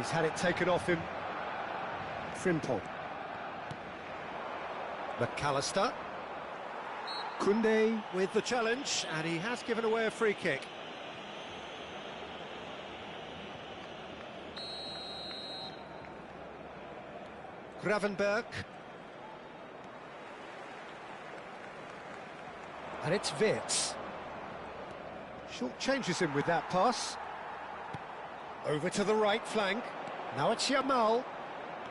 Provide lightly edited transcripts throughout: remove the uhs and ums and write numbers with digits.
He's had it taken off him. Frimpong. McAllister. Koundé with the challenge, and he has given away a free kick. Gravenberg. And it's Wirtz. Short changes him with that pass. Over to the right flank. Now it's Yamal.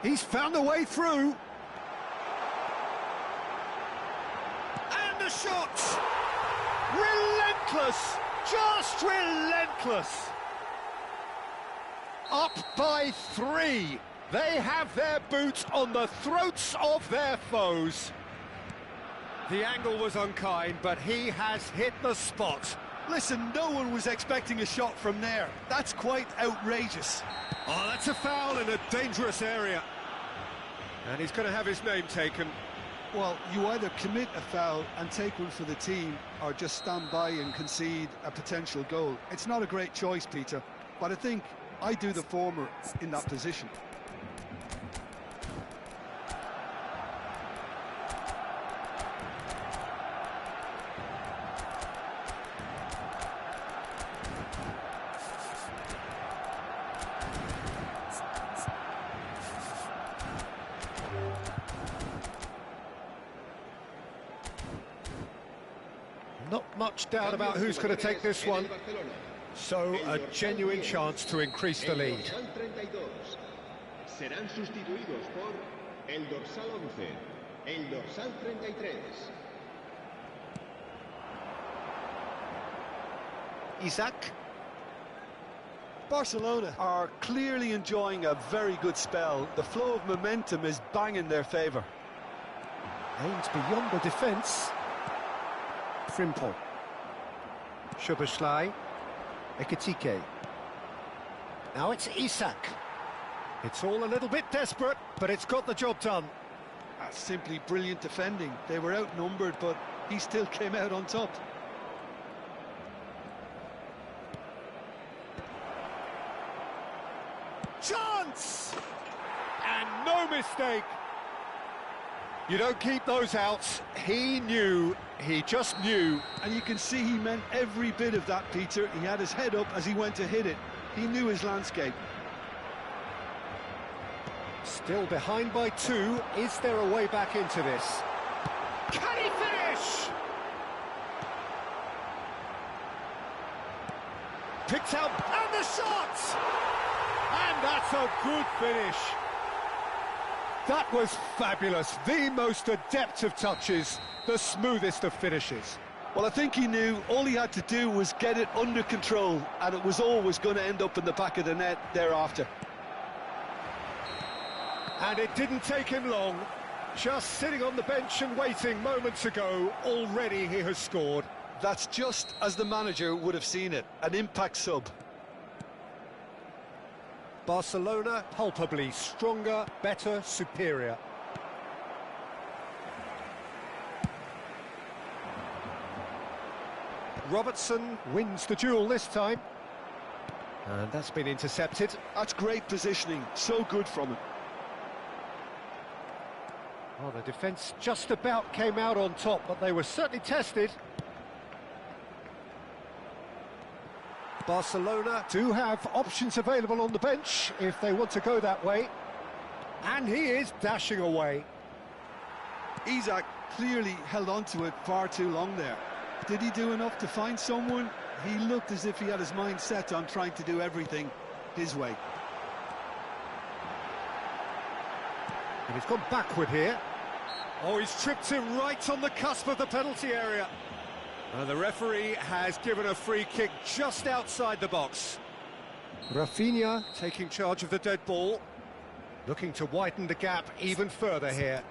He's found a way through. And a shot! Relentless! Just relentless! Up by 3. They have their boot on the throats of their foes. The angle was unkind, but he has hit the spot. Listen, no one was expecting a shot from there. That's quite outrageous. Oh, that's a foul in a dangerous area. And he's going to have his name taken. Well, you either commit a foul and take one for the team, or just stand by and concede a potential goal. It's not a great choice, Peter, but I think I do the former in that position. Not much doubt about who's going to take this one. So, a genuine chance to increase the lead. Serán sustituidos por el dorsal 11, el dorsal 33. Isaac. Barcelona are clearly enjoying a very good spell. The flow of momentum is bang in their favour. Aims beyond the defence. Frimpong. Szoboszlai. Ekitike. Now it's Isak. It's all a little bit desperate, but it's got the job done. That's simply brilliant defending. They were outnumbered, but he still came out on top. Chance! And no mistake. You don't keep those outs. He knew, he just knew. And you can see he meant every bit of that, Peter. He had his head up as he went to hit it. He knew his landscape. Still behind by 2. Is there a way back into this? Can he finish? Picked out, and the shot! And that's a good finish. That was fabulous. The most adept of touches, the smoothest of finishes. Well, I think he knew all he had to do was get it under control, and it was always going to end up in the back of the net thereafter. And it didn't take him long. Just sitting on the bench and waiting moments ago, already he has scored. That's just as the manager would have seen it, an impact sub. Barcelona palpably stronger, better, superior. Robertson wins the duel this time. And that's been intercepted. That's great positioning, so good from him. Well, the defence just about came out on top, but they were certainly tested. Barcelona do have options available on the bench if they want to go that way. And he is dashing away. Isaac clearly held on to it far too long there. Did he do enough to find someone? He looked as if he had his mind set on trying to do everything his way. And he's gone backward here. Oh, he's tripped him right on the cusp of the penalty area. And the referee has given a free kick just outside the box. Rafinha taking charge of the dead ball, looking to widen the gap even further here.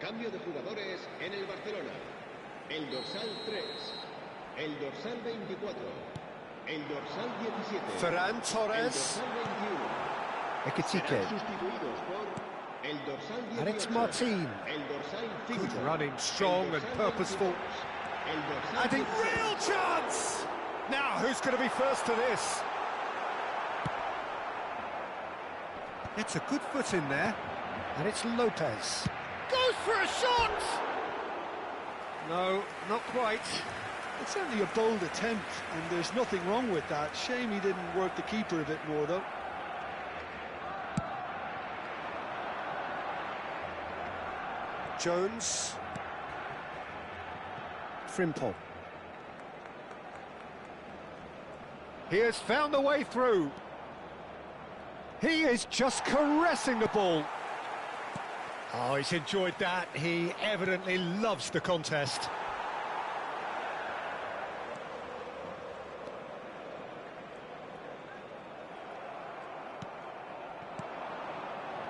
Cambio de jugadores en el Barcelona. El dorsal 3, el dorsal 24, el dorsal 17, Ferran el Torres. dorsal 21. Ekitike. Serán sustituidos por el dorsal 18, Alex Martin. el dorsal 5, Good running, strong el and dorsal purposeful. 22, el dorsal I think 16. real chance! Now, who's going to be first to this? Gets a good foot in there. And it's Lopez. Goes for a shot! No, not quite. It's certainly a bold attempt, and there's nothing wrong with that. Shame he didn't work the keeper a bit more, though. Jones. Frimpong. He has found a way through. He is just caressing the ball. Oh, he's enjoyed that. He evidently loves the contest.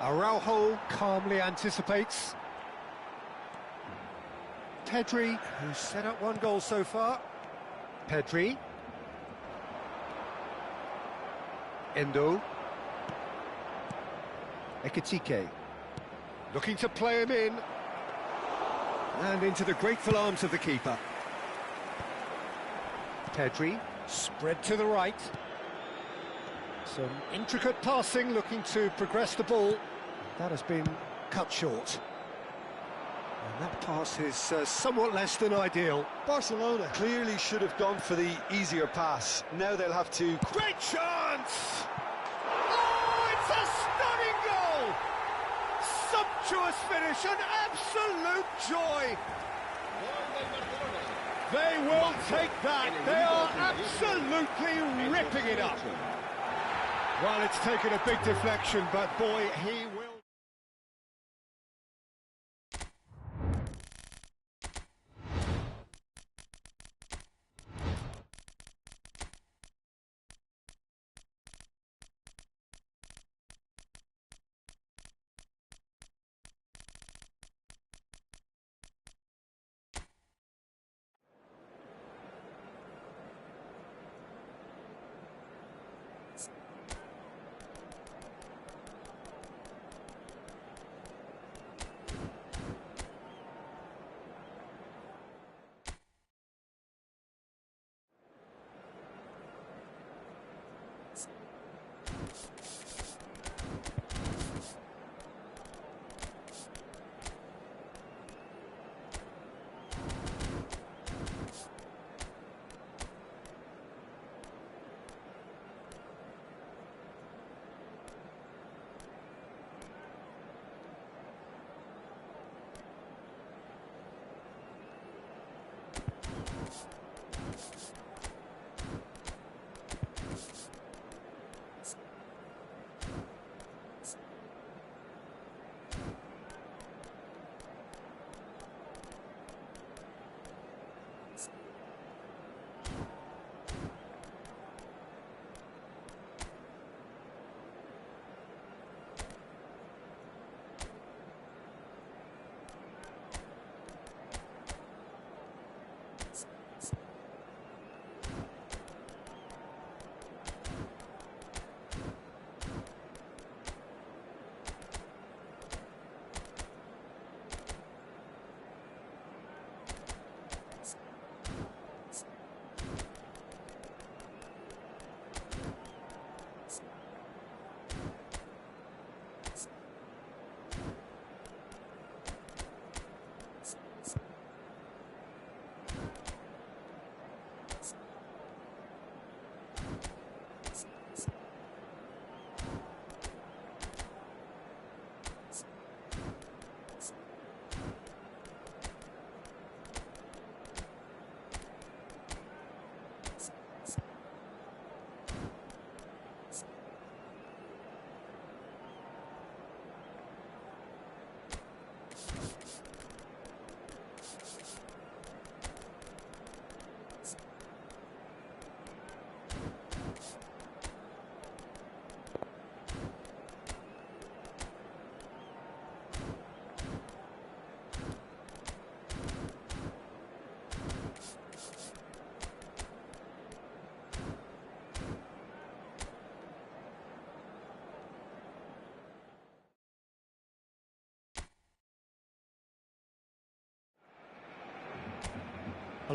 Araujo calmly anticipates. Pedri, who's set up one goal so far. Pedri. Endo. Ekitike. Looking to play him in. And into the grateful arms of the keeper. Pedri, spread to the right. Some intricate passing, looking to progress the ball. That has been cut short. And that pass is somewhat less than ideal. Barcelona clearly should have gone for the easier pass. Now they'll have to... Great chance! Oh, it's a stunning goal! Sumptuous finish, an absolute joy! They will take that. They are absolutely ripping it up. Well, it's taken a big deflection, but boy, he will...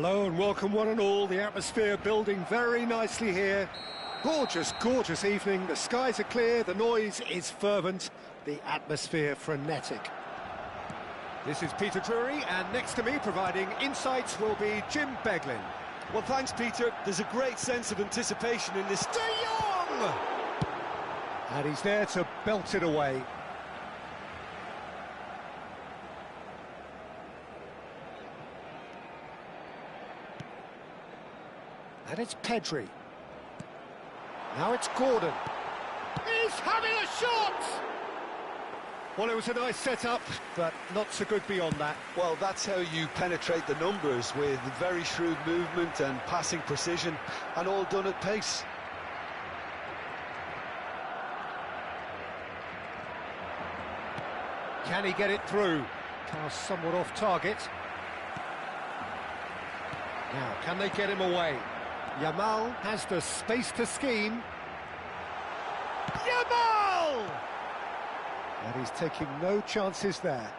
Hello and welcome one and all. The atmosphere building very nicely here. Gorgeous, gorgeous evening. The skies are clear, the noise is fervent, the atmosphere frenetic. This is Peter Drury, and next to me providing insights will be Jim Beglin. Well, thanks, Peter. There's a great sense of anticipation in this. De Jong! And he's there to belt it away. And it's Pedri. Now it's Gordon. He's having a shot! Well, it was a nice setup, but not so good beyond that. Well, that's how you penetrate the numbers, with very shrewd movement and passing precision, and all done at pace. Can he get it through? Pass somewhat off target. Now, can they get him away? Yamal has the space to scheme. Yamal! And he's taking no chances there.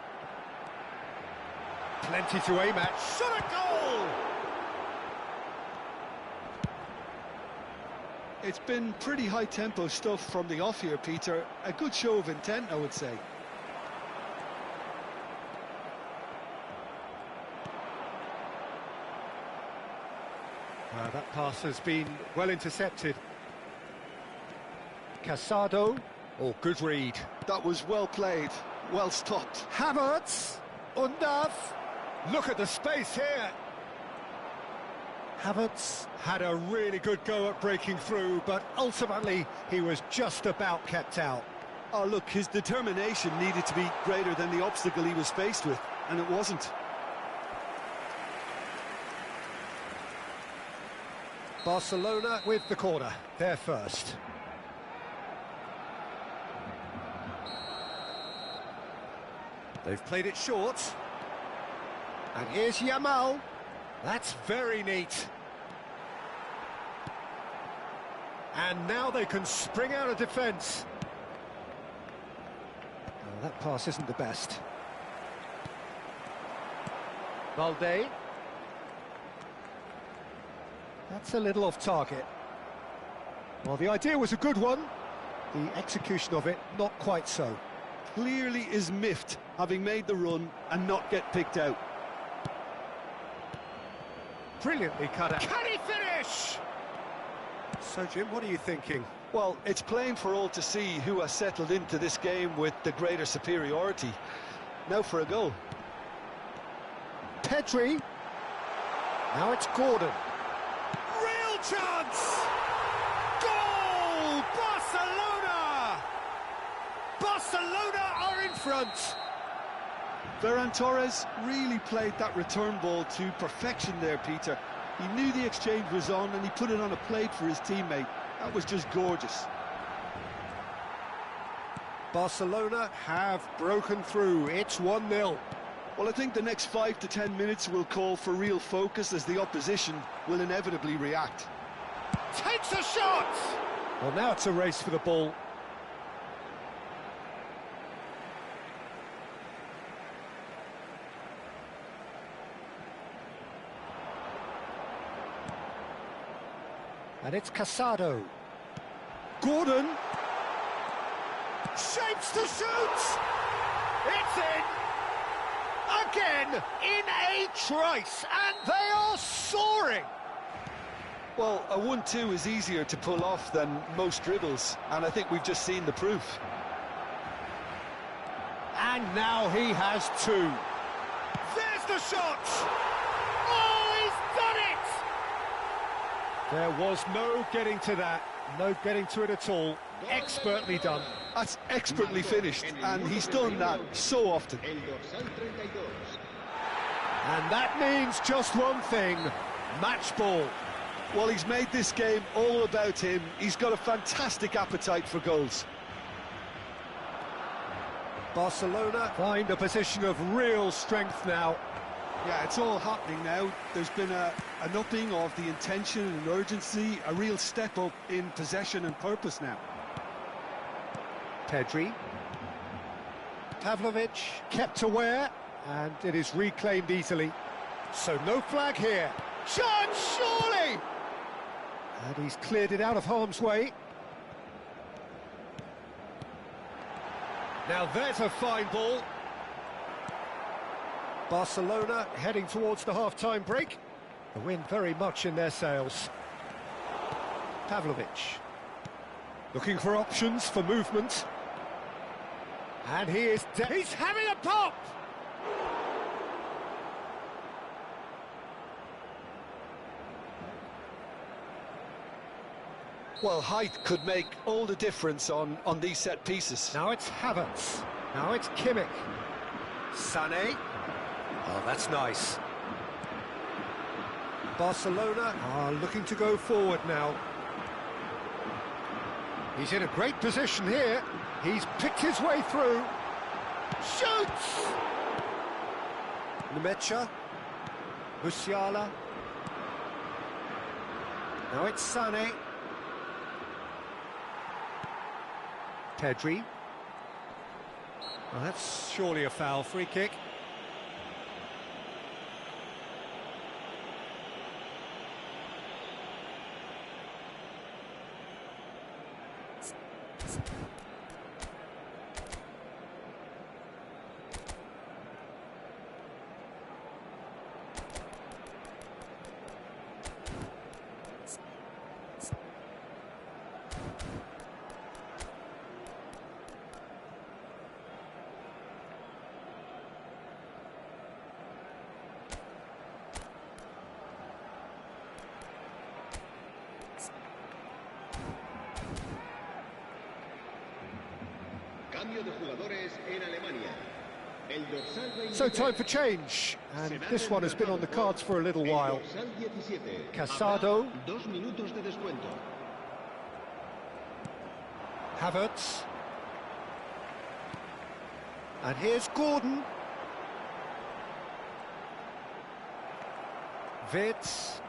Plenty to aim at. Shot a goal! It's been pretty high-tempo stuff from the off here, Peter. A good show of intent, I would say. That pass has been well intercepted. Casado. Oh, good read. That was well played, well stopped. Havertz. Undav. Look at the space here. Havertz had a really good go at breaking through, but ultimately he was just about kept out. Oh, look, his determination needed to be greater than the obstacle he was faced with, and it wasn't. Barcelona with the corner, they're first. They've played it short. And here's Yamal. That's very neat. And now they can spring out of defence. Oh, that pass isn't the best. Valde. That's a little off target. Well, the idea was a good one. The execution of it, not quite so. Clearly is miffed, having made the run and not get picked out. Brilliantly cut out. Can he finish? So, Jim, what are you thinking? Well, it's plain for all to see who has settled into this game with the greater superiority. Now for a goal. Pedri. Now it's Gordon. Real chance! Goal! Barcelona! Barcelona are in front. Ferran Torres really played that return ball to perfection there, Peter. He knew the exchange was on and he put it on a plate for his teammate. That was just gorgeous. Barcelona have broken through. It's 1-0. Well, I think the next 5 to 10 minutes will call for real focus, as the opposition will inevitably react. Takes a shot! Well, now it's a race for the ball. And it's Casado. Gordon. Shapes to shoot! It's in! Again, in a trice, and they are soaring! Well, a 1-2 is easier to pull off than most dribbles, and I think we've just seen the proof. And now he has two. There's the shot! Oh, he's done it! There was no getting to that, no getting to it at all. Expertly done. That's expertly finished, and he's done that so often. And that means just one thing, match ball. Well, he's made this game all about him. He's got a fantastic appetite for goals. Barcelona find a position of real strength now. Yeah, it's all happening now. There's been an upping of the intention and urgency, a real step up in possession and purpose now. Pedri. Pavlovic kept aware, and it is reclaimed easily. So no flag here. Chance, surely! And he's cleared it out of harm's way. Now there's a fine ball. Barcelona heading towards the half-time break. The wind very much in their sails. Pavlovic. Looking for options for movement. And he is... he's having a pop! Well, height could make all the difference on these set pieces. Now it's Havertz. Now it's Kimmich. Sané. Oh, that's nice. Barcelona are looking to go forward now. He's in a great position here. He's picked his way through. Shoots! Nmecha. Musiala. Now it's Sané. Pedri. Well, that's surely a foul. Free kick. Cambio de jugadores en Alemania. El dorsal 23. So time for change, and this one has been on the cards for a little while. El dorsal 17. Casado. Habrá 2 minutos de descuento. Havertz. And here's Gordon. Wirtz.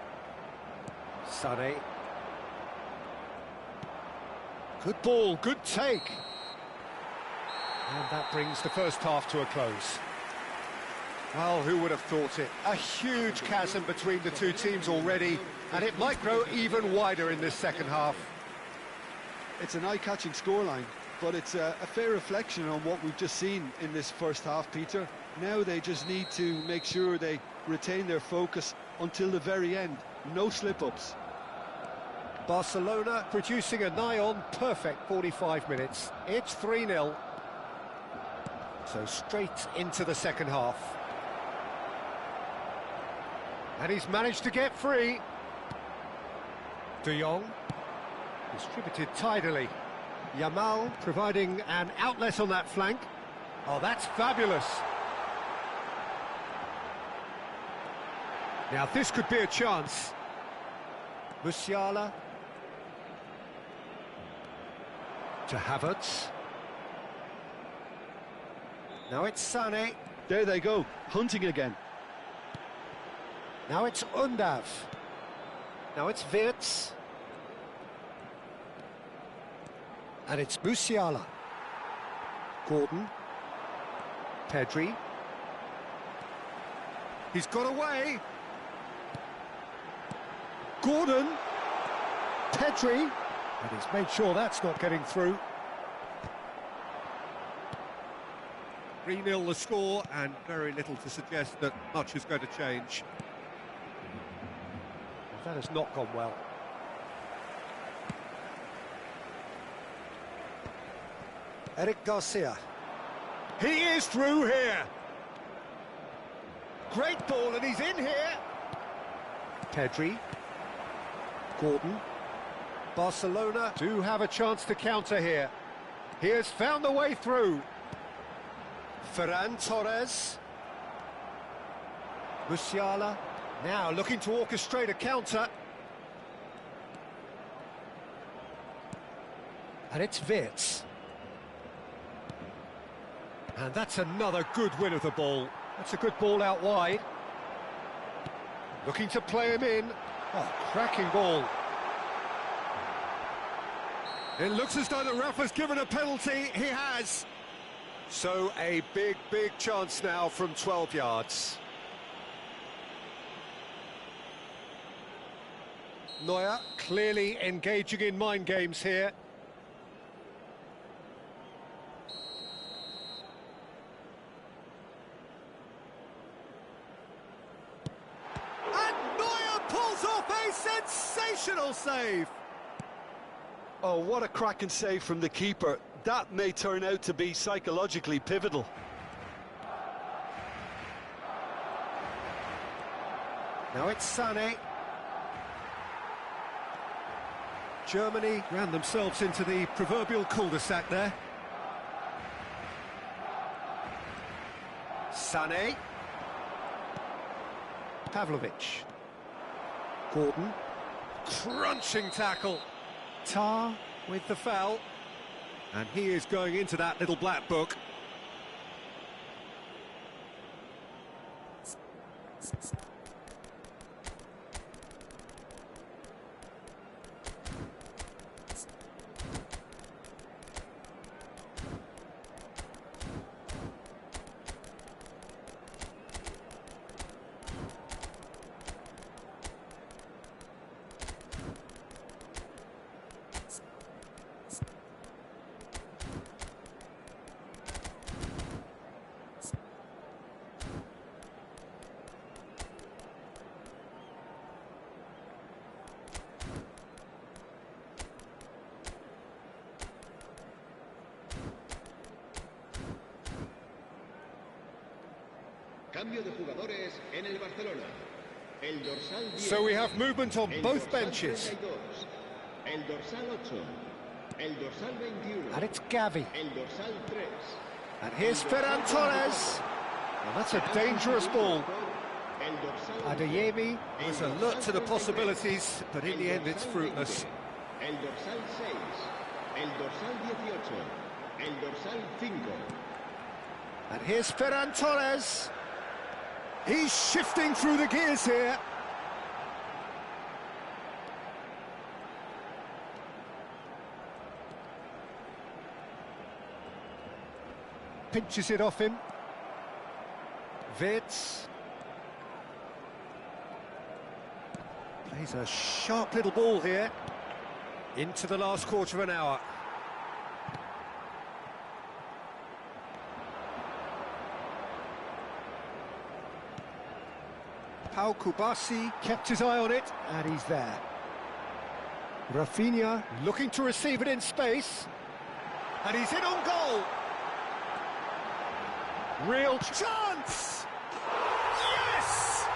Sané. Good ball, good take. And that brings the first half to a close. Well, who would have thought it? A huge chasm between the two teams already, and it might grow even wider in this second half. It's an eye-catching scoreline, but it's a fair reflection on what we've just seen in this first half, Peter. Now they just need to make sure they retain their focus until the very end. No slip-ups. Barcelona producing a nigh-on perfect 45 minutes. It's 3-0. So straight into the second half. And he's managed to get free. De Jong. Distributed tidily. Yamal providing an outlet on that flank. Oh, that's fabulous. Now this could be a chance. Musiala. To Havertz. Now it's Sané. There they go, hunting again. Now it's Undav. Now it's Wirtz. And it's Musiala. Gordon. Pedri. He's got away. Gordon. Pedri. And he's made sure that's not getting through. 3-0 the score, and very little to suggest that much is going to change. That has not gone well. Eric Garcia. He is through here. Great ball, and he's in here. Pedri. Gordon. Barcelona do have a chance to counter here. He has found the way through. Ferran Torres. Musiala. Now looking to orchestrate a counter. And it's Wirtz. And that's another good win of the ball. That's a good ball out wide. Looking to play him in. Oh, cracking ball. It looks as though the ref has given a penalty. He has. So a big, big chance now from 12 yards. Neuer clearly engaging in mind games here. And Neuer pulls off a sensational save. Oh, what a cracking save from the keeper. That may turn out to be psychologically pivotal. Now it's Sané. Germany ran themselves into the proverbial cul-de-sac there. Sané. Pavlovic. Gordon. Crunching tackle. Tar with the foul. And he is going into that little black book. Cambio de jugadores en el Barcelona. El dorsal 10. So we have movement on both benches. 32, el dorsal 8. El dorsal 21. And it's Gavi. El dorsal 3. And here's Ferran Torres. Well, that's a dangerous ball. El dorsal Adeyemi. He's alert to the possibilities, but in the end it's fruitless. El dorsal 6. El dorsal 18. El dorsal 5. And here's Ferran Torres. He's shifting through the gears here. Pinches it off him. Wirtz. Plays a sharp little ball here. Into the last quarter of an hour. Pau Kubasi kept his eye on it, And he's there. Rafinha looking to receive it in space, and he's in on goal. Real chance! Yes!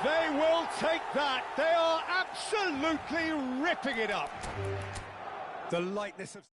They will take that. They are absolutely ripping it up. The lightness of...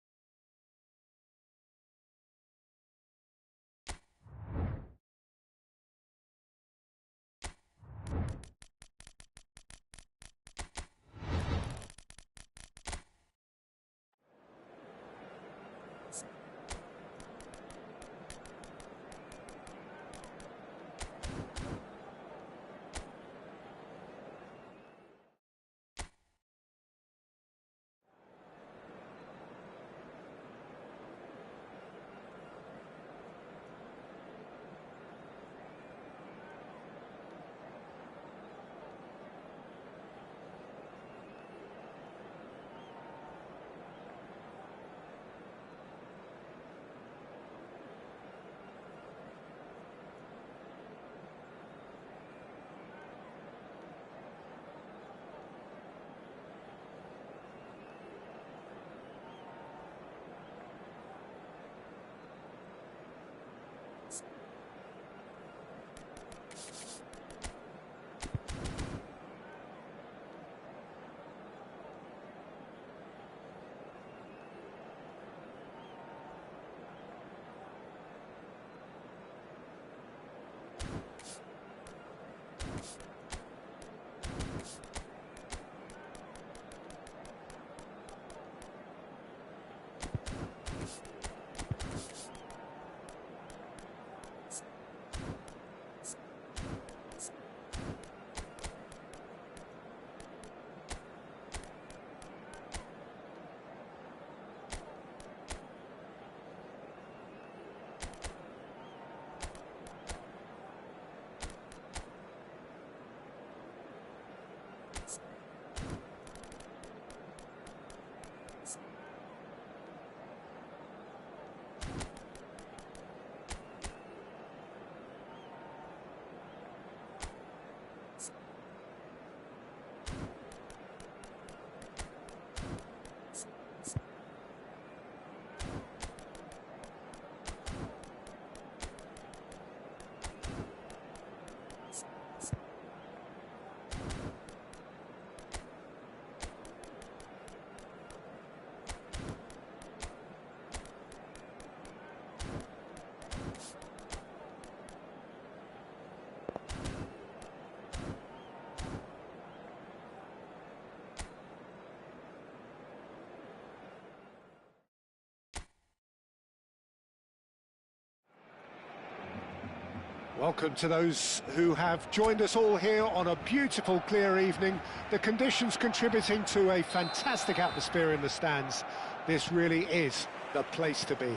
Welcome to those who have joined us all here on a beautiful, clear evening. The conditions contributing to a fantastic atmosphere in the stands. This really is the place to be.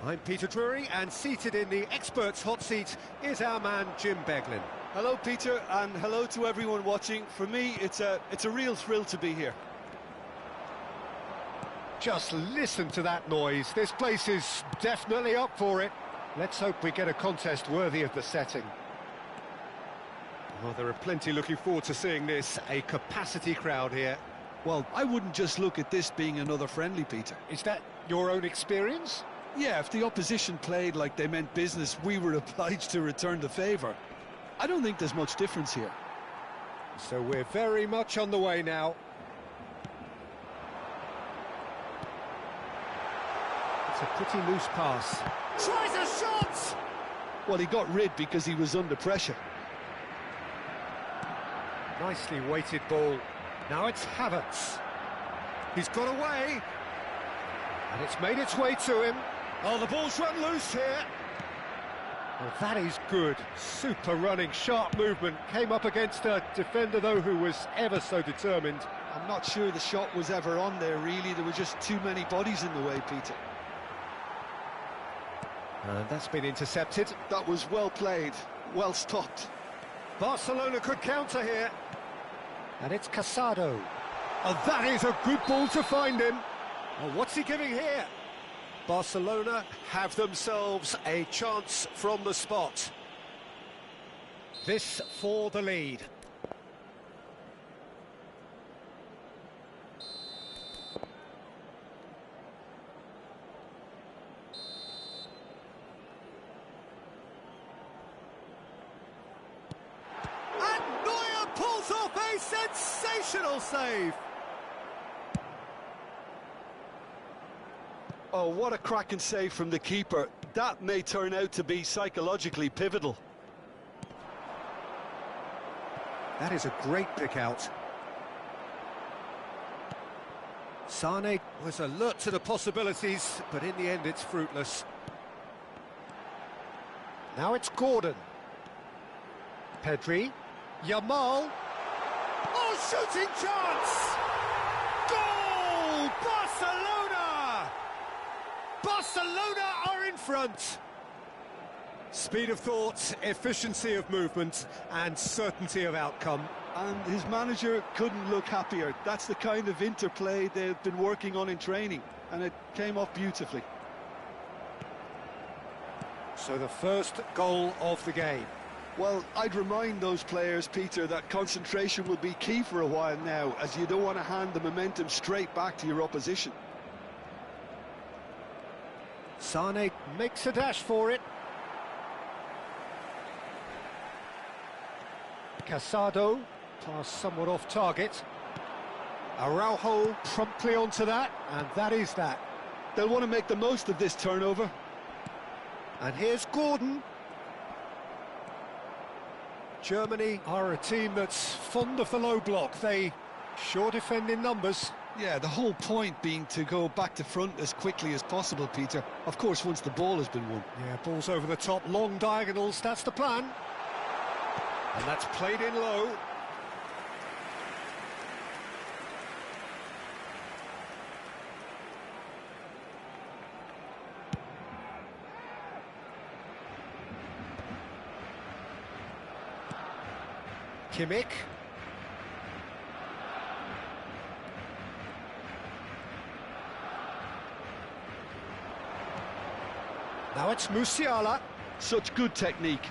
I'm Peter Drury, and seated in the experts' hot seat is our man Jim Beglin. Hello, Peter, and hello to everyone watching. For me, it's a real thrill to be here. Just listen to that noise. This place is definitely up for it. Let's hope we get a contest worthy of the setting. Well, there are plenty looking forward to seeing this. A capacity crowd here. Well, I wouldn't just look at this being another friendly, Peter. Is that your own experience? Yeah, if the opposition played like they meant business, we were obliged to return the favour. I don't think there's much difference here. So we're very much on the way now. It's a pretty loose pass. Tries a shot! Well, he got rid because he was under pressure. Nicely weighted ball. Now it's Havertz. He's got away. And it's made its way to him. Oh, the ball's run loose here. Well, that is good. Super running, sharp movement. Came up against a defender, though, who was ever so determined. I'm not sure the shot was ever on there, really. There were just too many bodies in the way, Peter. And that's been intercepted. That was well played, well stopped. Barcelona could counter here. And it's Casado. Oh, that is a good ball to find him. Oh, what's he giving here? Barcelona have themselves a chance from the spot. This for the lead. And Neuer pulls off a sensational save. Oh, what a cracking save from the keeper. That may turn out to be psychologically pivotal. That is a great pick out. Sane was alert to the possibilities, but in the end it's fruitless. Now it's Gordon. Pedri. Yamal. Oh, shooting chance! Goal! Barcelona! Barcelona are in front! Speed of thought, efficiency of movement, and certainty of outcome. And his manager couldn't look happier. That's the kind of interplay they've been working on in training, and it came off beautifully. So the first goal of the game. Well, I'd remind those players, Peter, that concentration will be key for a while now, as you don't want to hand the momentum straight back to your opposition. Sane makes a dash for it. Casado, pass somewhat off target. Araujo promptly onto that, and that is that. They'll want to make the most of this turnover. And here's Gordon. Germany are a team that's fond of the low block. They sure defend in numbers. Yeah, the whole point being to go back to front as quickly as possible, Peter. Of course, once the ball has been won. Yeah, ball's over the top, long diagonals, that's the plan. And that's played in low. Kimmich. Now it's Musiala. Such good technique.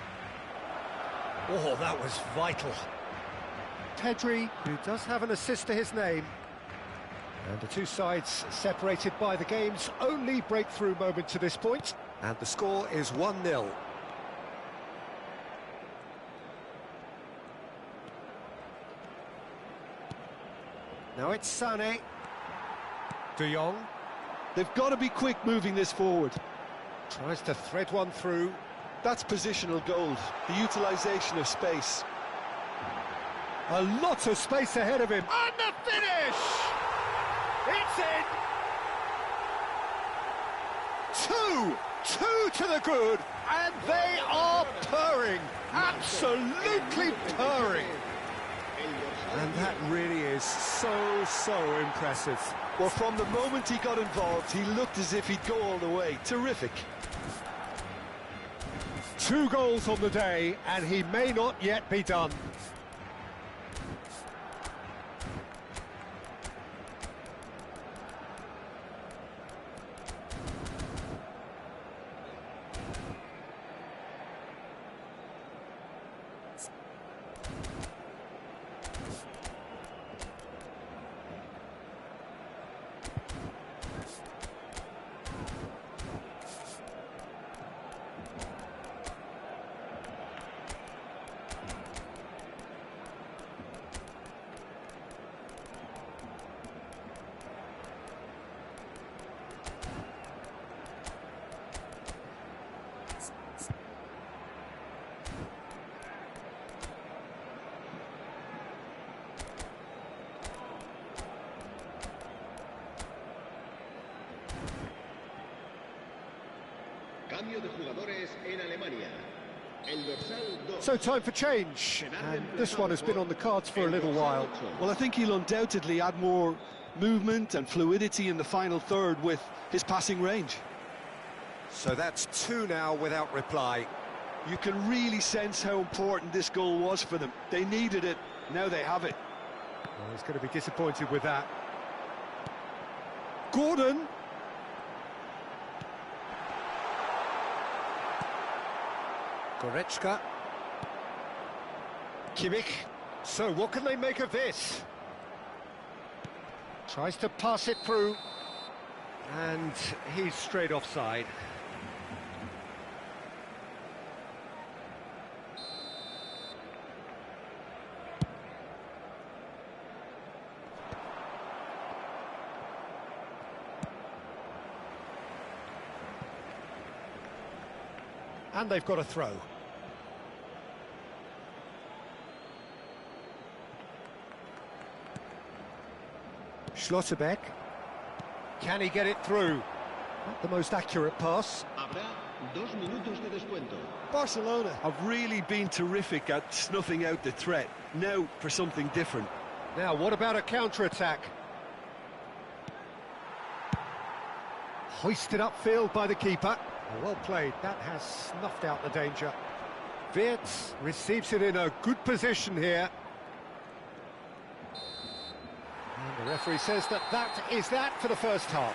Oh, that was vital. Pedri, who does have an assist to his name. And the two sides separated by the game's only breakthrough moment to this point. And the score is 1-0. Now it's Sane. De Jong. They've got to be quick moving this forward. Tries to thread one through. That's positional gold, the utilisation of space. A lot of space ahead of him. And the finish! It's in! Two to the good, And they are purring, absolutely purring. And that really is so impressive. Well, from the moment he got involved, he looked as if he'd go all the way. Terrific. 2 goals on the day, and he may not yet be done. Cambio de jugadores en Alemania. El dorsal 2. So time for change, and this one has been on the cards for a little while. Well, I think he'll undoubtedly add more movement and fluidity in the final third with his passing range. So that's 2 now without reply. You can really sense how important this goal was for them. They needed it, now they have it. Well, he's going to be disappointed with that. Gordon! Goretzka. Kimmich. So what can they make of this? Tries to pass it through. And he's straight offside. And they've got a throw. Schlotterbeck. Can he get it through? Not the most accurate pass. Habrá 2 minutos de descuento. Barcelona have really been terrific at snuffing out the threat. Now for something different. Now, what about a counter-attack? Hoisted upfield by the keeper. Well played, that has snuffed out the danger. Wirtz receives it in a good position here. And the referee says that is that for the first half.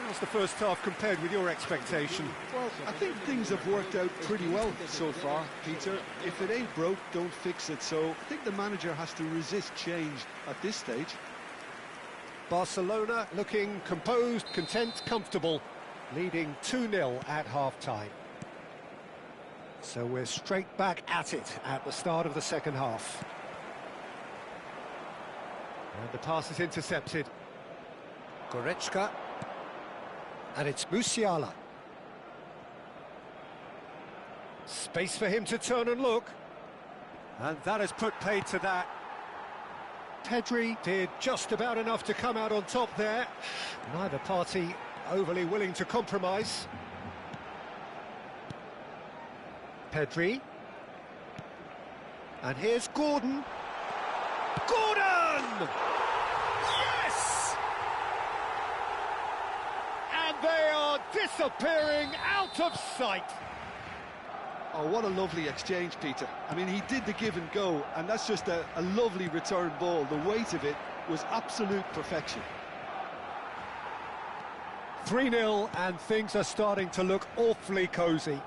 How's the first half compared with your expectation? Well, I think things have worked out pretty well so far, Peter. If it ain't broke, don't fix it. So I think the manager has to resist change at this stage. Barcelona looking composed, content, comfortable, leading 2-0 at half-time. So we're straight back at it at the start of the second half. And the pass is intercepted. Goretzka. And it's Musiala. Space for him to turn and look. And that has put paid to that. Pedri did just about enough to come out on top there. Neither party overly willing to compromise. Pedri. And here's Gordon. Gordon! Yes! And they are disappearing out of sight. Oh, what a lovely exchange, Peter. I mean, he did the give and go, and that's just a lovely return ball. The weight of it was absolute perfection. 3-0, and things are starting to look awfully cosy.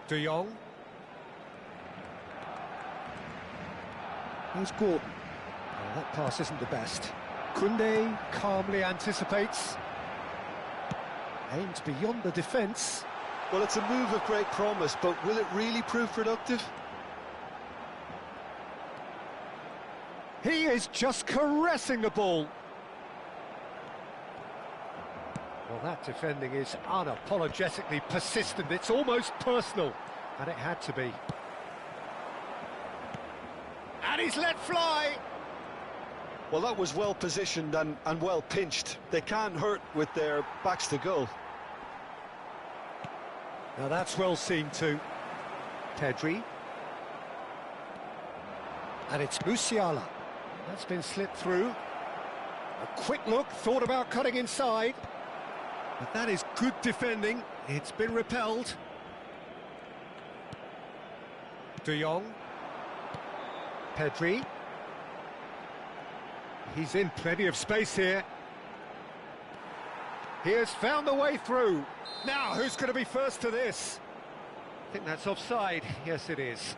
De Jong. Here's Gordon. Oh, that pass isn't the best. Koundé calmly anticipates. Aims beyond the defence. Well, it's a move of great promise, but will it really prove productive? He is just caressing the ball. Well, that defending is unapologetically persistent. It's almost personal, and it had to be. And he's let fly. Well, that was well positioned and well pinched. They can't hurt with their backs to goal. Now that's well seen too. Pedri. And it's Musiala. That's been slipped through. A quick look, thought about cutting inside. But that is good defending. It's been repelled. De Jong. Pedri. He's in plenty of space here. He has found the way through. Now, who's going to be first to this? I think that's offside. Yes, it is.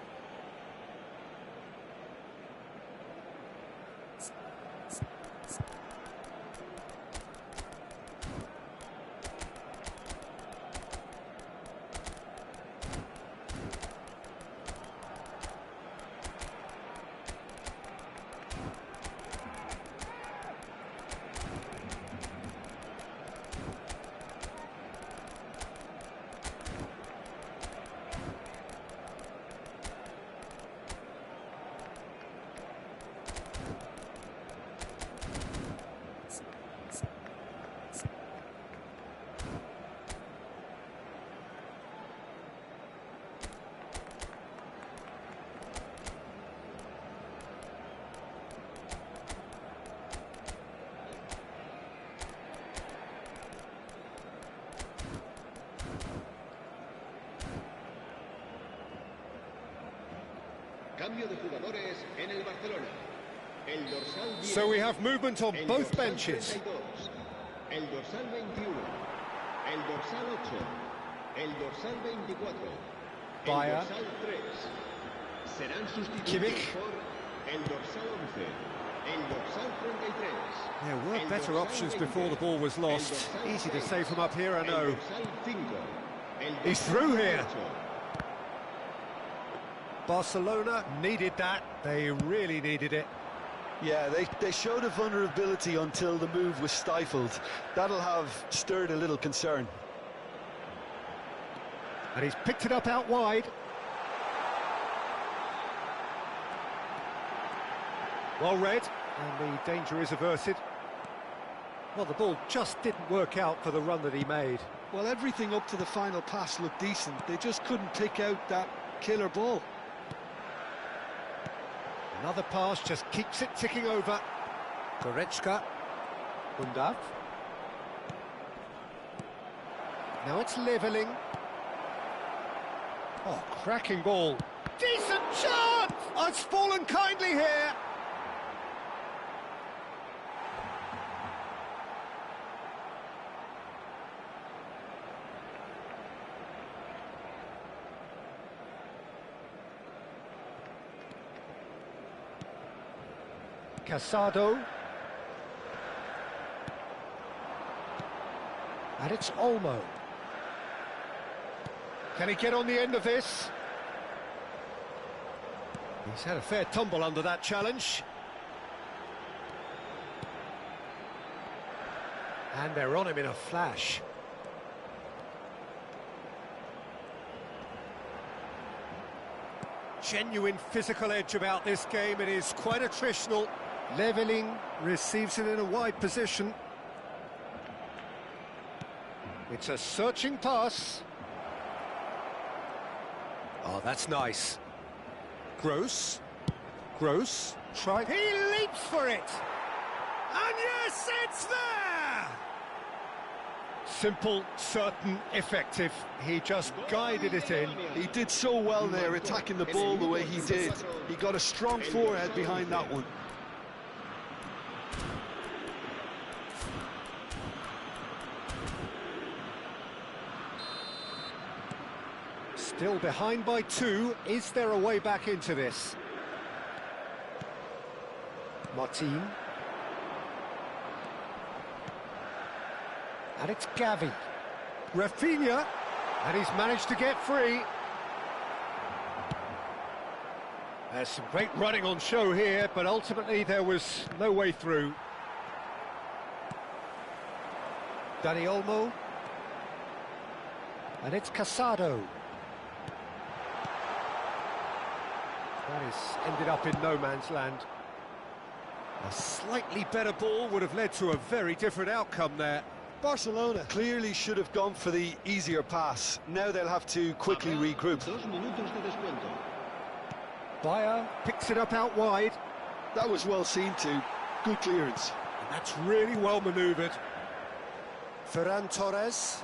Cambio de jugadores en el Barcelona. El dorsal 10, So we have movement on el both dorsal benches. 32, el dorsal 21, el dorsal 8, el dorsal 24, Bayer. el dorsal 3. Serán sustituidos Kimmich. por el dorsal 11, el dorsal 33. There were el better dorsal options 20, before the ball was el lost. dorsal Easy to 6, say from up here, I el know. dorsal 5, el He's dorsal through here. 18. Barcelona needed that. They really needed it. Yeah, they showed a vulnerability until the move was stifled. That'll have stirred a little concern. And he's picked it up out wide. Well read, and the danger is averted. Well, the ball just didn't work out for the run that he made. Well, everything up to the final pass looked decent. They just couldn't pick out that killer ball. Another pass just keeps it ticking over. Goretzka. Undav. Now it's levelling. Oh, cracking ball. Decent chance! Oh, it's fallen kindly here. Casado. And it's Olmo. Can he get on the end of this? He's had a fair tumble under that challenge. And they're on him in a flash. Genuine physical edge about this game. It is quite attritional. Leveling, receives it in a wide position. It's a searching pass. Oh, that's nice. Gross. Try. He leaps for it. And yes, it's there! Simple, certain, effective. He just guided it in. He did so well there, attacking the ball the way he did. He got a strong forehead behind that one. Still behind by 2. Is there a way back into this? Martin. And it's Gavi. Rafinha. And he's managed to get free. There's some great running on show here, but ultimately there was no way through. Dani Olmo. And it's Casado. That is ended up in no man's land. A slightly better ball would have led to a very different outcome there. Barcelona clearly should have gone for the easier pass. Now they'll have to quickly regroup. 2 minutos de descuento. Bayer picks it up out wide. That was well seen too. Good clearance. And that's really well manoeuvred. Ferran Torres.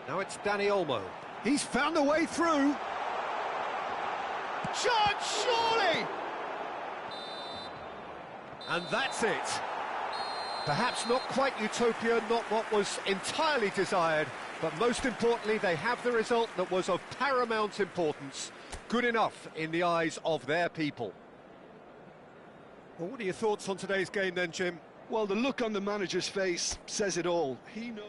Now it's Dani Olmo. He's found a way through. Chance, surely! And that's it. Perhaps not quite utopia, not what was entirely desired, but most importantly, they have the result that was of paramount importance. Good enough in the eyes of their people. Well, what are your thoughts on today's game then, Jim? Well, the look on the manager's face says it all. He knows.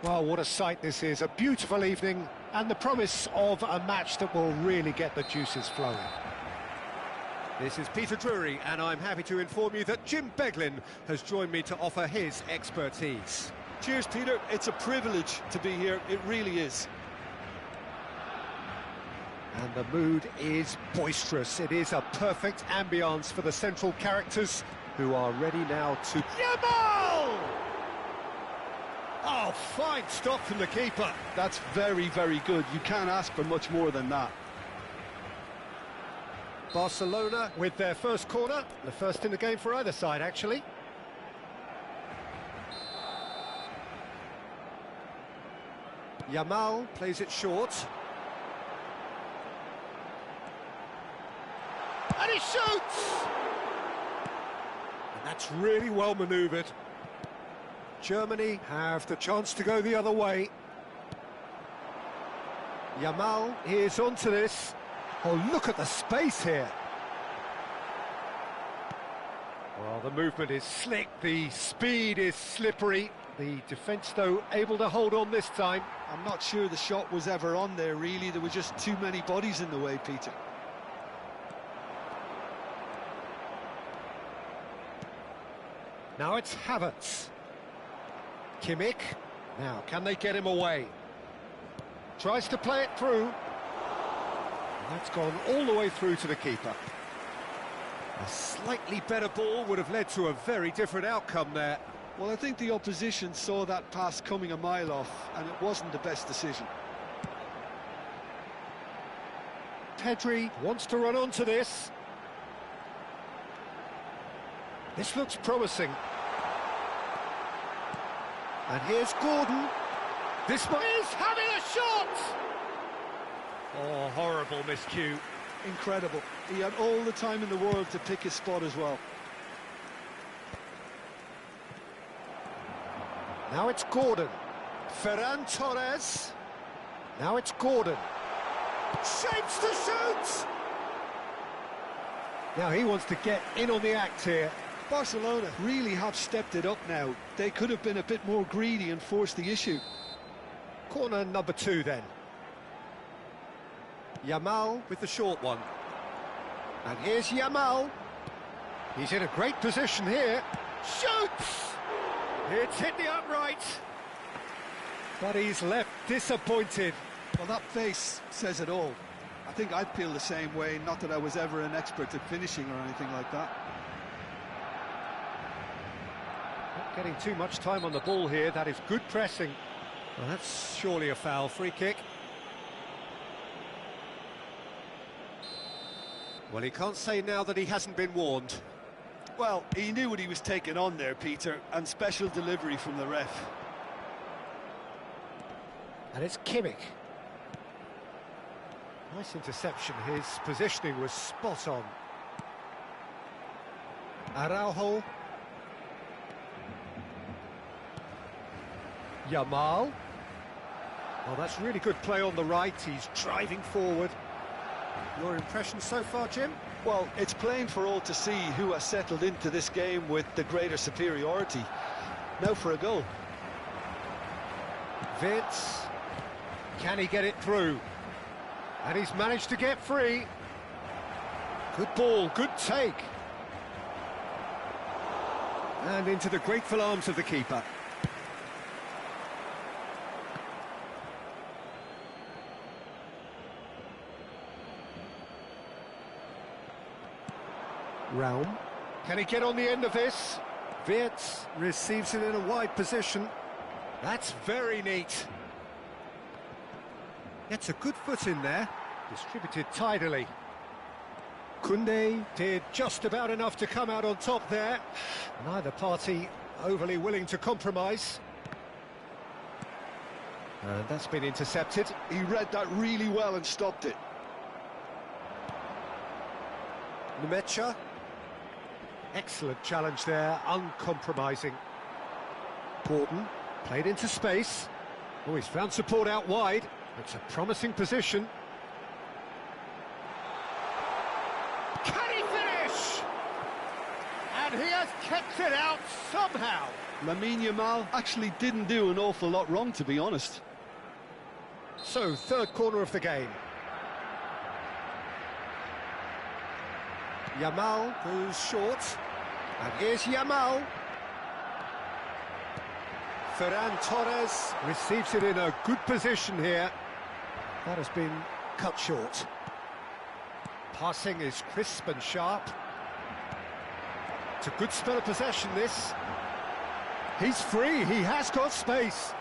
Well, what a sight this is. A beautiful evening and the promise of a match that will really get the juices flowing. This is Peter Drury, and I'm happy to inform you that Jim Beglin has joined me to offer his expertise. Cheers, Peter. It's a privilege to be here. It really is. And the mood is boisterous. It is a perfect ambience for the central characters who are ready now to... Yamal! Oh, fine stop from the keeper. That's very, very good. You can't ask for much more than that. Barcelona with their first corner, the first in the game for either side, actually. Yamal plays it short. And he shoots! And that's really well manoeuvred. Germany have the chance to go the other way. Yamal is onto this. Oh, look at the space here. Well, the movement is slick, the speed is slippery. The defence, though, able to hold on this time. I'm not sure the shot was ever on there, really. There were just too many bodies in the way, Peter. Now it's Havertz. Kimmich. Now, can they get him away? Tries to play it through. And that's gone all the way through to the keeper. A slightly better ball would have led to a very different outcome there. Well, I think the opposition saw that pass coming a mile off, and it wasn't the best decision. Pedri wants to run onto this. This looks promising. And here's Gordon. This one is having a shot! Oh, horrible miscue. Incredible. He had all the time in the world to pick his spot as well. Now it's Gordon. Ferran Torres. Now it's Gordon. Shapes to shoot! Now he wants to get in on the act here. Barcelona really have stepped it up now. They could have been a bit more greedy and forced the issue. Corner number 2 then. Yamal with the short one. And here's Yamal. He's in a great position here. Shoots! It's hit the upright. But he's left disappointed. Well, that face says it all. I think I'd feel the same way, not that I was ever an expert at finishing or anything like that. Not getting too much time on the ball here. That is good pressing. Well, that's surely a foul. Free kick. Well, he can't say now that he hasn't been warned. Well, he knew what he was taking on there, Peter, and special delivery from the ref. And it's Kimmich. Nice interception. His positioning was spot on. Araujo. Yamal. Well, that's really good play on the right. He's driving forward. Your impression so far, Jim? Well, it's plain for all to see who has settled into this game with the greater superiority. Now for a goal. Vince. Can he get it through? And he's managed to get free. Good ball, good take. And into the grateful arms of the keeper. Raum. Can he get on the end of this? Wirtz receives it in a wide position. That's very neat. Gets a good foot in there. Distributed tidily. Koundé did just about enough to come out on top there. Neither party overly willing to compromise. And that's been intercepted. He read that really well and stopped it. Nemecha. Excellent challenge there, uncompromising. Gordon played into space. Oh, he's found support out wide. It's a promising position. Can he finish? And he has kept it out somehow. Lamine Yamal actually didn't do an awful lot wrong, to be honest. So, third corner of the game. Yamal goes short. And here's Yamal. Ferran Torres receives it in a good position here. That has been cut short. Passing is crisp and sharp. It's a good spell of possession, this. He's free, he has got space.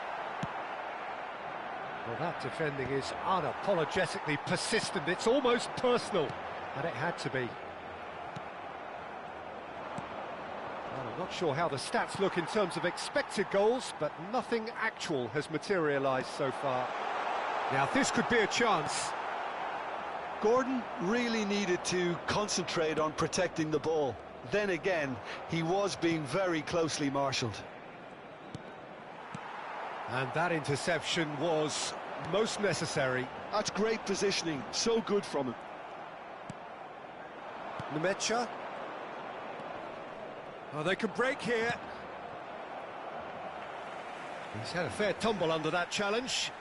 Well, that defending is unapologetically persistent. It's almost personal, and it had to be. Well, I'm not sure how the stats look in terms of expected goals, but nothing actual has materialised so far. Now, this could be a chance. Gordon really needed to concentrate on protecting the ball. Then again, he was being very closely marshalled. And that interception was most necessary. That's great positioning, so good from him. Nemecha. Oh, they could break here. He's had a fair tumble under that challenge.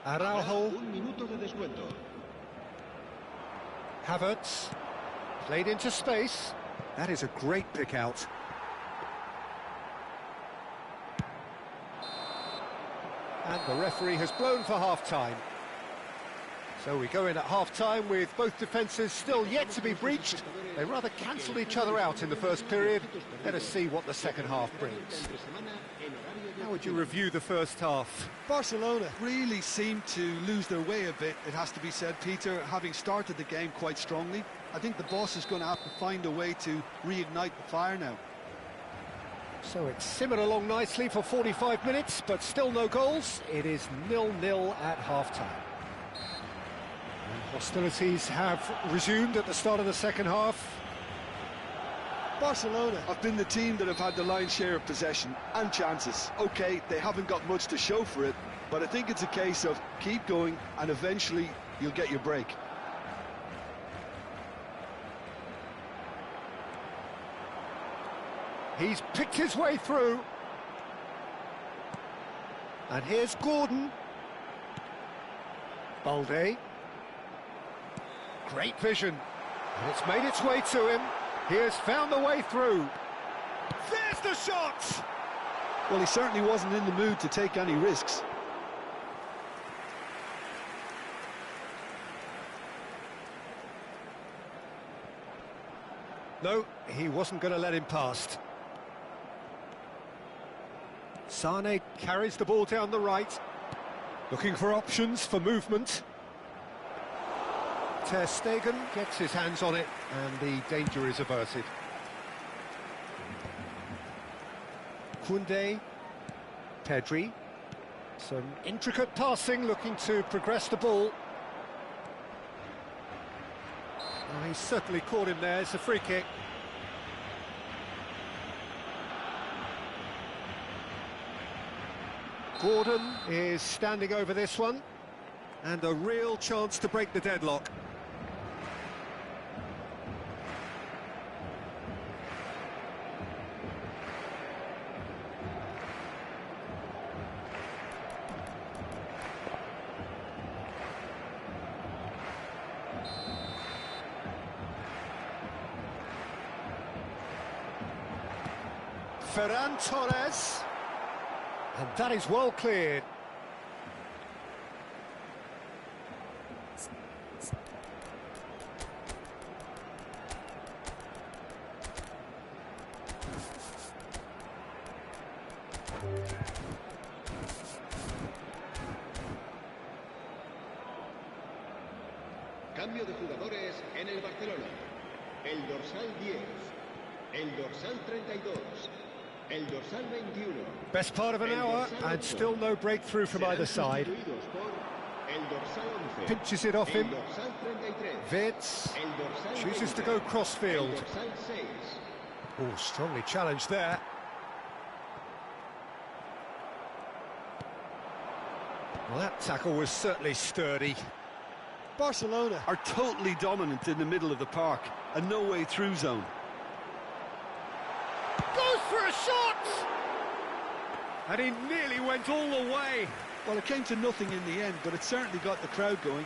Araujo. Un minuto de descuento. Havertz. Played into space. That is a great pick out. And the referee has blown for half-time. So we go in at half-time with both defences still yet to be breached. They rather cancelled each other out in the first period. Let us see what the second half brings. How would you review the first half? Barcelona really seemed to lose their way a bit, it has to be said, Peter, having started the game quite strongly. I think the boss is going to have to find a way to reignite the fire now. So it's simmered along nicely for 45 minutes, but still no goals. It is 0-0 at half-time. Hostilities have resumed at the start of the second half. Barcelona have been the team that have had the lion's share of possession and chances. OK, they haven't got much to show for it, but I think it's a case of keep going and eventually you'll get your break. He's picked his way through. And here's Gordon. Balde. Great vision. And it's made its way to him. He has found the way through. There's the shot! Well, he certainly wasn't in the mood to take any risks. No, he wasn't going to let him past. Sane carries the ball down the right, looking for options for movement. Ter Stegen gets his hands on it, and the danger is averted. Koundé, Pedri, some intricate passing, looking to progress the ball. Oh, he certainly caught him there. It's a free kick. Gordon is standing over this one, and a real chance to break the deadlock. Ferran Torres, and that is well cleared. Cambio de jugadores en el Barcelona. El dorsal 10, el dorsal 32, el dorsal 21. Best part of an hour, and still no breakthrough from either side. El dorsal 11, Pinches it off him. el dorsal 33, Wirtz el dorsal chooses 20, to go cross-field. el dorsal 6. Oh, strongly challenged there. Well, that tackle was certainly sturdy. Barcelona are totally dominant in the middle of the park, a no-way through zone. Goes for a shot! And he nearly went all the way. Well, it came to nothing in the end, but it certainly got the crowd going.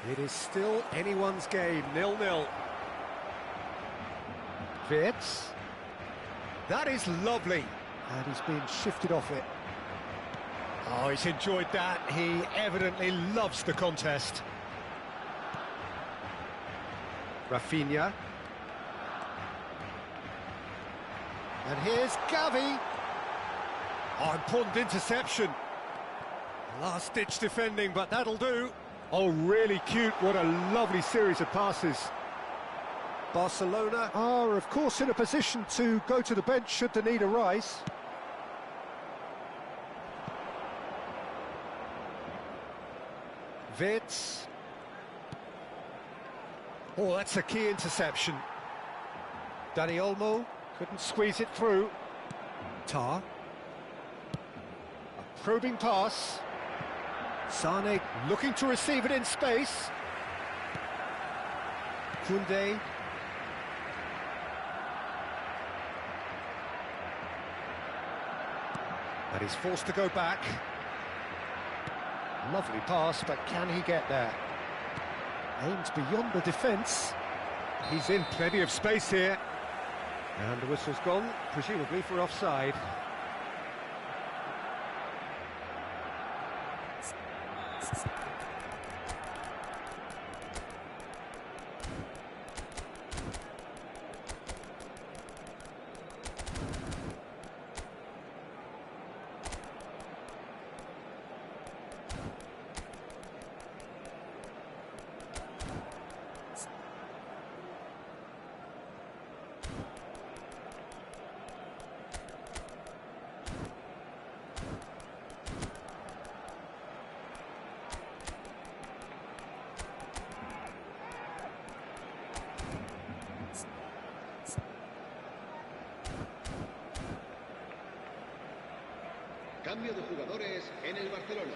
It is still anyone's game, 0-0. Wirtz. That is lovely. And he's been shifted off it. Oh, he's enjoyed that. He evidently loves the contest. Rafinha. And here's Gavi. Oh, important interception. Last-ditch defending, but that'll do. Oh, really cute. What a lovely series of passes. Barcelona are, of course, in a position to go to the bench should the need arise. Wirtz. Oh, that's a key interception. Dani Olmo couldn't squeeze it through. Tar. A probing pass. Sane looking to receive it in space. Koundé. And he's forced to go back. Lovely pass, but can he get there? Aims beyond the defence. He's in plenty of space here. And the whistle's gone, presumably for offside. Cambio de jugadores en el Barcelona.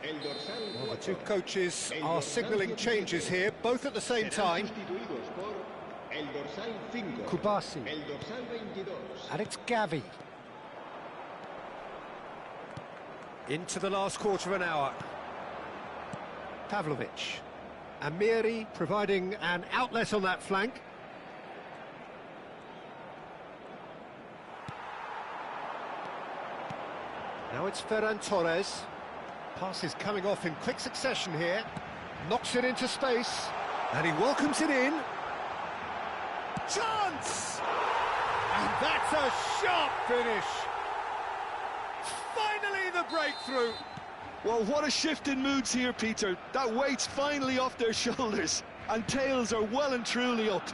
El dorsal Well, the 4. two coaches El are dorsal signalling 17. changes here, both at the same Serán time. sustituidos por el dorsal 5. Kubasi. El dorsal 22. And it's Gavi. Into the last quarter of an hour. Pavlovic. Amiri providing an outlet on that flank. Now it's Ferran Torres. Pass is coming off in quick succession here. Knocks it into space. And he welcomes it in. Chance! And that's a sharp finish. Finally the breakthrough. Well, what a shift in moods here, Peter. That weight's finally off their shoulders, and tails are well and truly up.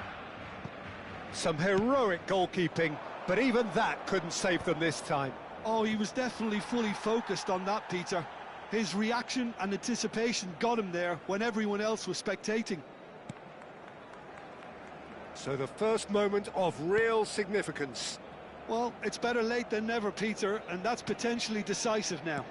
Some heroic goalkeeping, but even that couldn't save them this time. Oh, he was definitely fully focused on that, Peter. His reaction and anticipation got him there when everyone else was spectating. So the first moment of real significance. Well, it's better late than never, Peter, and that's potentially decisive now.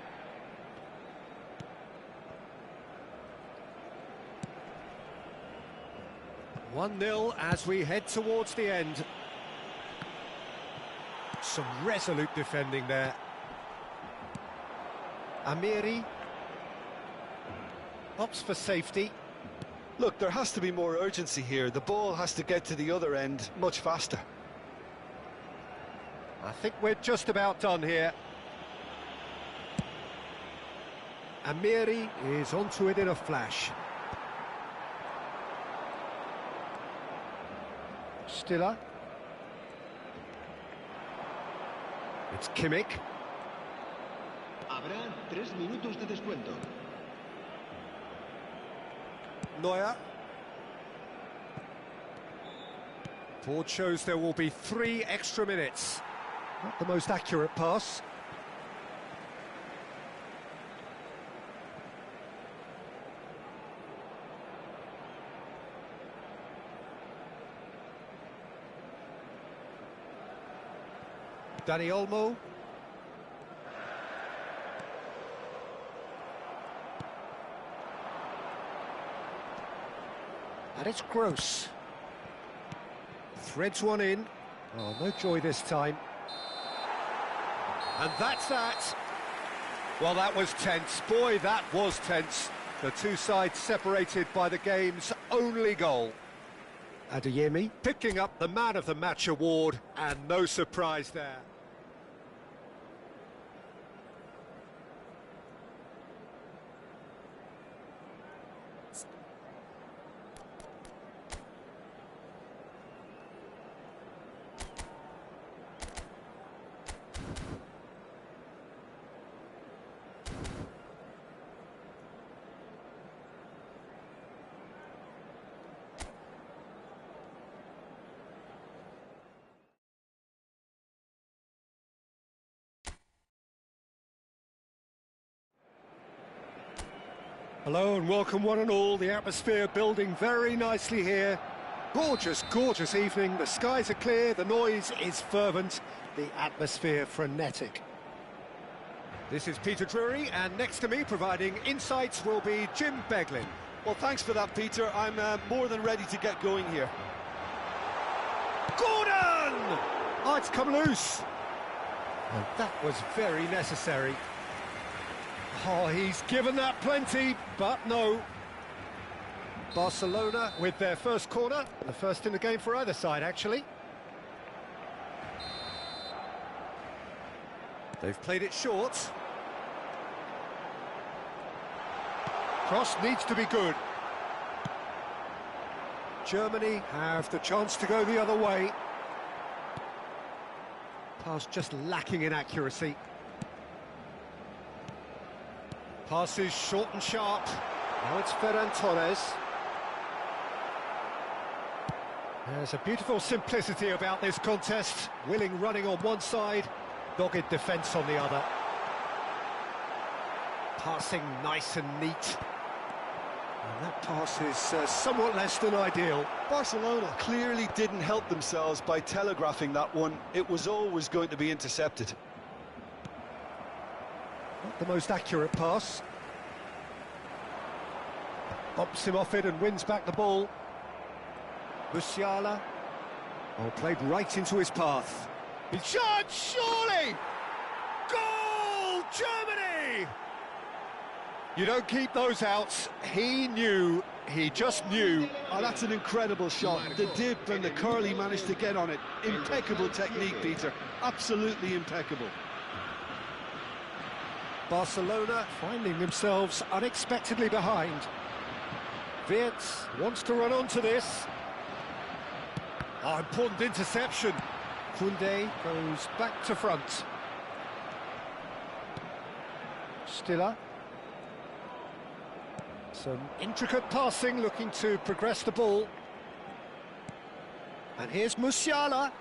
One-nil as we head towards the end. Some resolute defending there. Amiri opts for safety. Look, there has to be more urgency here. The ball has to get to the other end much faster. I think we're just about done here. Amiri is onto it in a flash. Stiller. It's Kimmich. Habrá 3 minutos de descuento. Neuer. Board shows there will be 3 extra minutes. Not the most accurate pass. Dani Olmo. And it's Gross. Threads one in. Oh, no joy this time. And that's that. Well, that was tense. Boy, that was tense. The two sides separated by the game's only goal. Adeyemi picking up the Man of the Match award, and no surprise there. Hello and welcome one and all. The atmosphere building very nicely here. Gorgeous, gorgeous evening. The skies are clear, the noise is fervent, the atmosphere frenetic. This is Peter Drury, and next to me providing insights will be Jim Beglin. Well, thanks for that, Peter. I'm more than ready to get going here. Gordon! Oh, it's come loose. And that was very necessary. Oh, he's given that plenty, but no. Barcelona with their first corner, the first in the game for either side, actually. They've played it short. Cross needs to be good. Germany have the chance to go the other way. Pass just lacking in accuracy. Pass is short and sharp. Now it's Ferran Torres. There's a beautiful simplicity about this contest. Willing running on one side, dogged defence on the other. Passing nice and neat. And that pass is somewhat less than ideal. Barcelona clearly didn't help themselves by telegraphing that one. It was always going to be intercepted. Not the most accurate pass. Bumps him off it and wins back the ball. Musiala. Oh, played right into his path. He's shot, surely! Goal, Germany! You don't keep those outs. He knew, he just knew. Oh, that's an incredible shot. The dip and the curl he managed to get on it. Impeccable technique, Peter. Absolutely impeccable. Barcelona finding themselves unexpectedly behind. Wirtz wants to run onto this. Oh, important interception. Koundé goes back to front. Stiller. Some intricate passing, looking to progress the ball. And here's Musiala.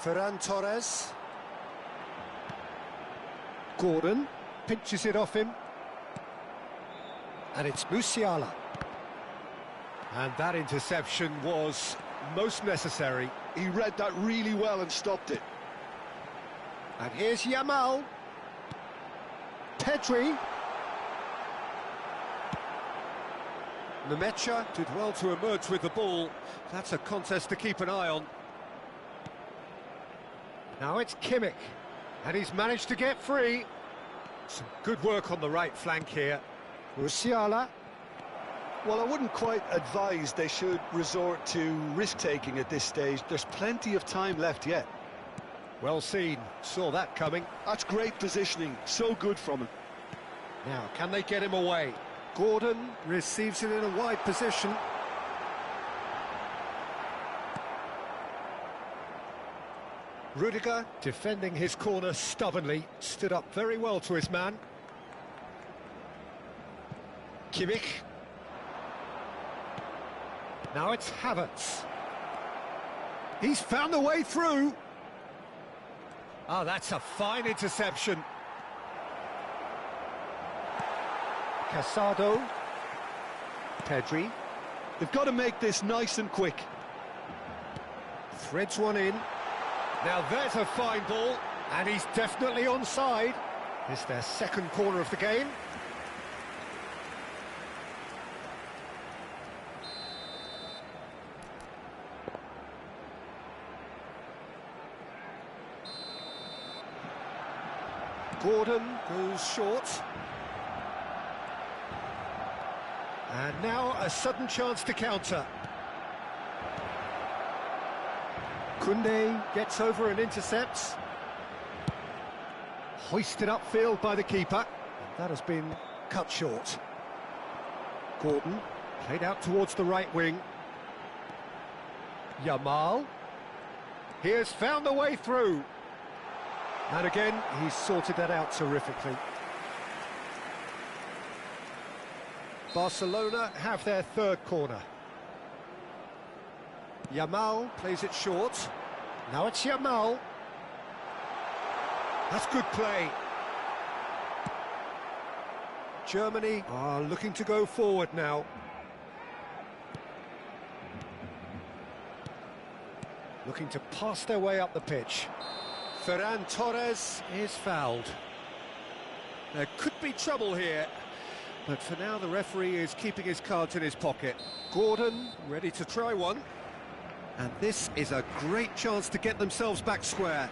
Ferran Torres. Gordon pinches it off him. And it's Musiala. And that interception was most necessary. He read that really well and stopped it. And here's Yamal. Pedri. Nemecha did well to emerge with the ball. That's a contest to keep an eye on. Now it's Kimmich, and he's managed to get free. Some good work on the right flank here. Musiala. Well, I wouldn't quite advise they should resort to risk-taking at this stage. There's plenty of time left yet. Well seen, saw that coming. That's great positioning, so good from him. Now, can they get him away? Gordon receives it in a wide position. Rudiger, defending his corner stubbornly, stood up very well to his man. Kimmich. Now it's Havertz. He's found the way through. Oh, that's a fine interception. Casado. Pedri. They've got to make this nice and quick. Threads one in. Now there's a fine ball, and he's definitely onside. It's their second corner of the game. Gordon goes short. And now a sudden chance to counter. Koundé gets over and intercepts. Hoisted upfield by the keeper. That has been cut short. Gordon played out towards the right wing. Yamal. He has found the way through. And again, he's sorted that out terrifically. Barcelona have their third corner. Yamal plays it short. Now it's Yamal. That's good play. Germany are looking to go forward now. Looking to pass their way up the pitch. Ferran Torres is fouled. There could be trouble here, but for now the referee is keeping his cards in his pocket. Gordon ready to try one. And this is a great chance to get themselves back square.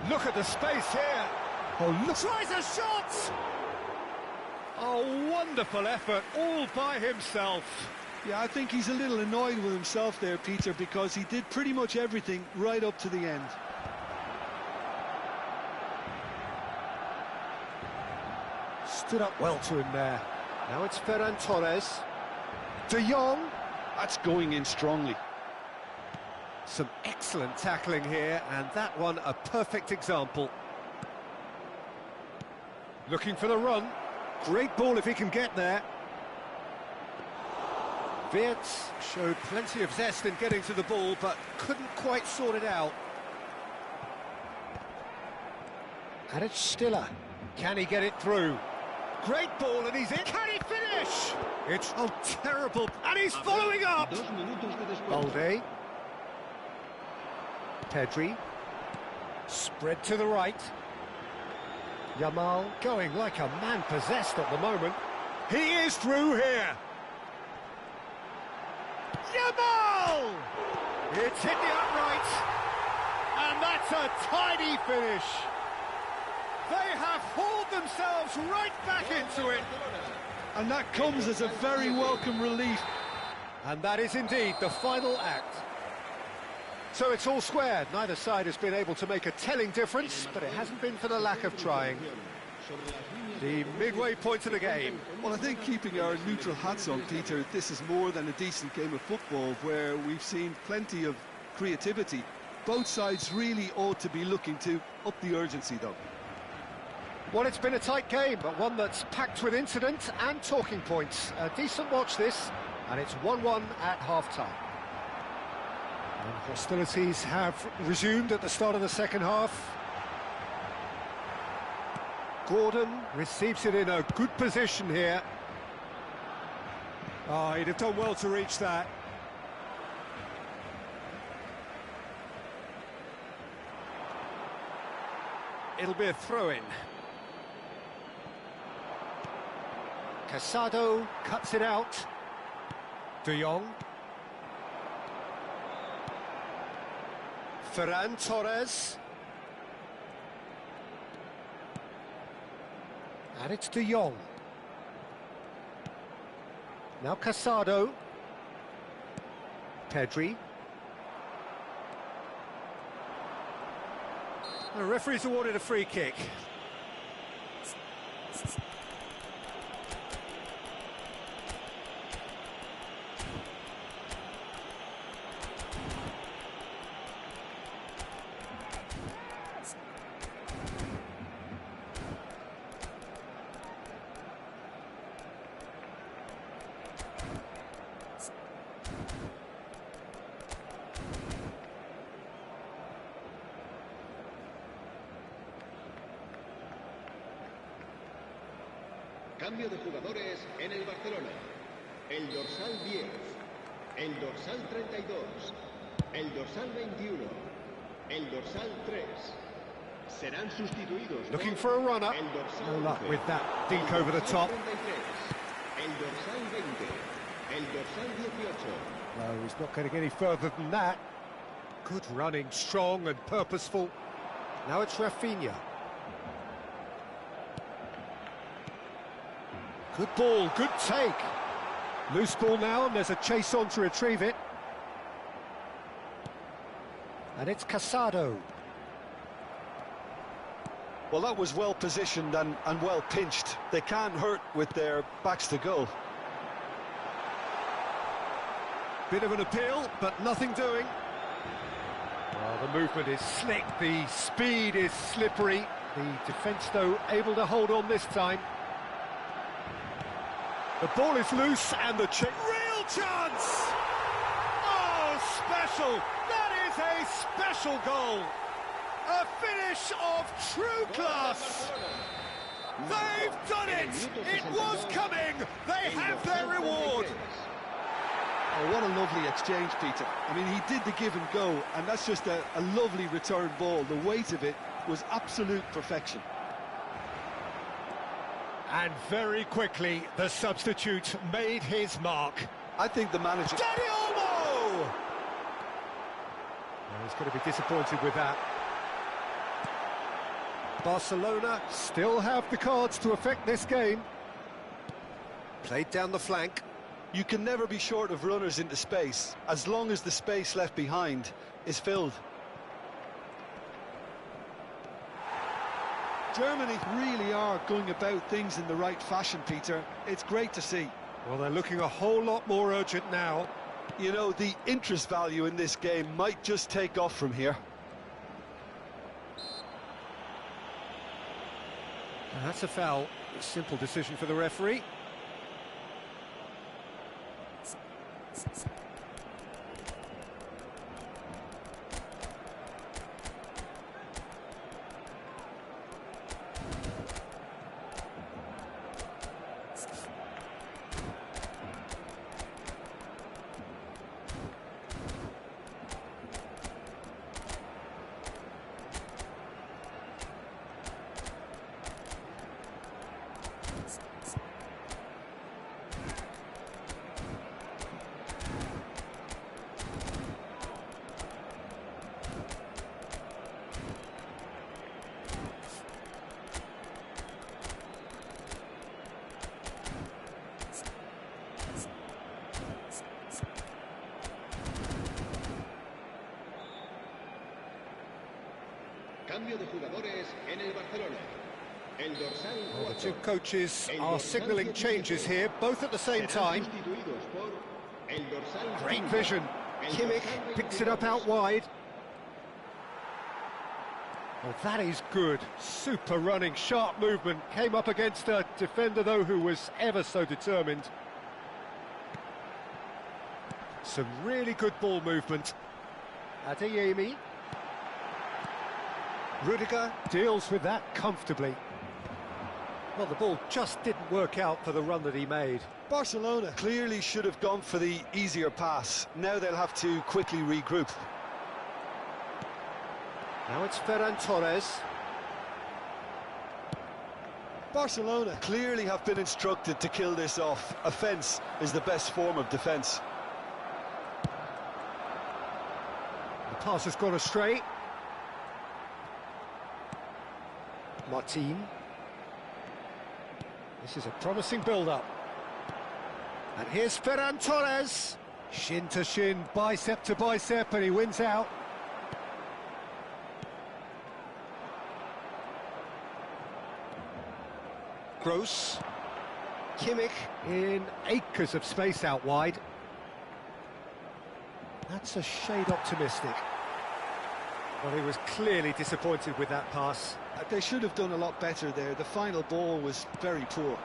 Look at the space here. Oh, look. Tries a shot! A wonderful effort, all by himself. Yeah, I think he's a little annoyed with himself there, Peter, because he did pretty much everything right up to the end. Stood up well to him there. Now it's Ferran Torres. De Jong. That's going in strongly. Some excellent tackling here, and that one a perfect example. Looking for the run. Great ball if he can get there. Wirtz showed plenty of zest in getting to the ball, but couldn't quite sort it out. And it's Stiller. Can he get it through? Great ball, and he's in. Can he finish? It's terrible, and he's following up. Balde. Pedri. Spread to the right. Yamal going like a man possessed at the moment. He is through here. Yamal! It's hit the upright, and that's a tidy finish. They have hauled themselves right back into it. And that comes as a very welcome relief. And that is indeed the final act. So it's all squared. Neither side has been able to make a telling difference, but it hasn't been for the lack of trying. The midway point of the game. Well, I think keeping our neutral hats on, Peter, this is more than a decent game of football where we've seen plenty of creativity. Both sides really ought to be looking to up the urgency, though. Well, it's been a tight game, but one that's packed with incident and talking points. A decent watch this, and it's 1-1 at half-time. And hostilities have resumed at the start of the second half. Gordon receives it in a good position here. Oh, he'd have done well to reach that. It'll be a throw-in. Casado cuts it out. De Jong. Ferran Torres. And it's De Jong. Now Casado. Pedri. The referee's awarded a free kick. Cambio de jugadores en el Barcelona. El dorsal 10, el dorsal 32, el dorsal 21, el dorsal 3. Serán sustituidos. Looking for a run-up. No luck with that dink over the top. El dorsal 20, el dorsal 18. No, he's not going to get any further than that. Good running, strong and purposeful. Now it's Rafinha. Good ball, good take. Loose ball now, and there's a chase on to retrieve it. And it's Casado. Well, that was well positioned and well pinched. They can't hurt with their backs to goal. Bit of an appeal, but nothing doing. Well, the movement is slick, the speed is slippery. The defence, though, able to hold on this time. The ball is loose and the real chance! Oh, special! That is a special goal! A finish of true class! They've done it! It was coming! They have their reward! Oh, what a lovely exchange, Peter. I mean, he did the give and go, and that's just a lovely return ball. The weight of it was absolute perfection. And very quickly, the substitute made his mark. I think the manager... Dani Olmo! Well, he's going to be disappointed with that. Barcelona still have the cards to affect this game. Played down the flank. You can never be short of runners into space, as long as the space left behind is filled. Germany really are going about things in the right fashion, Peter. It's great to see. Well, they're looking a whole lot more urgent now. You know, the interest value in this game might just take off from here. And that's a foul. A simple decision for the referee. Cambio de jugadores en el Barcelona. El dorsal Well, the 4. two coaches El are dorsal signalling 17 changes here, both at the same serán time. sustituidos por el dorsal Great 5, vision. el Kimmich dorsal picks it up 22. out wide. Well, that is good. Super running, sharp movement. Came up against a defender, though, who was ever so determined. Some really good ball movement. Adeyemi. Rudiger deals with that comfortably. Well, the ball just didn't work out for the run that he made. Barcelona clearly should have gone for the easier pass. Now they'll have to quickly regroup. Now it's Ferran Torres. Barcelona clearly have been instructed to kill this off. Offence is the best form of defence. The pass has gone astray. Martin. This is a promising build-up. And here's Ferran Torres. Shin to shin, bicep to bicep, and he wins out. Gross. Kimmich in acres of space out wide. That's a shade optimistic. Well, he was clearly disappointed with that pass. They should have done a lot better there. The final ball was very poor.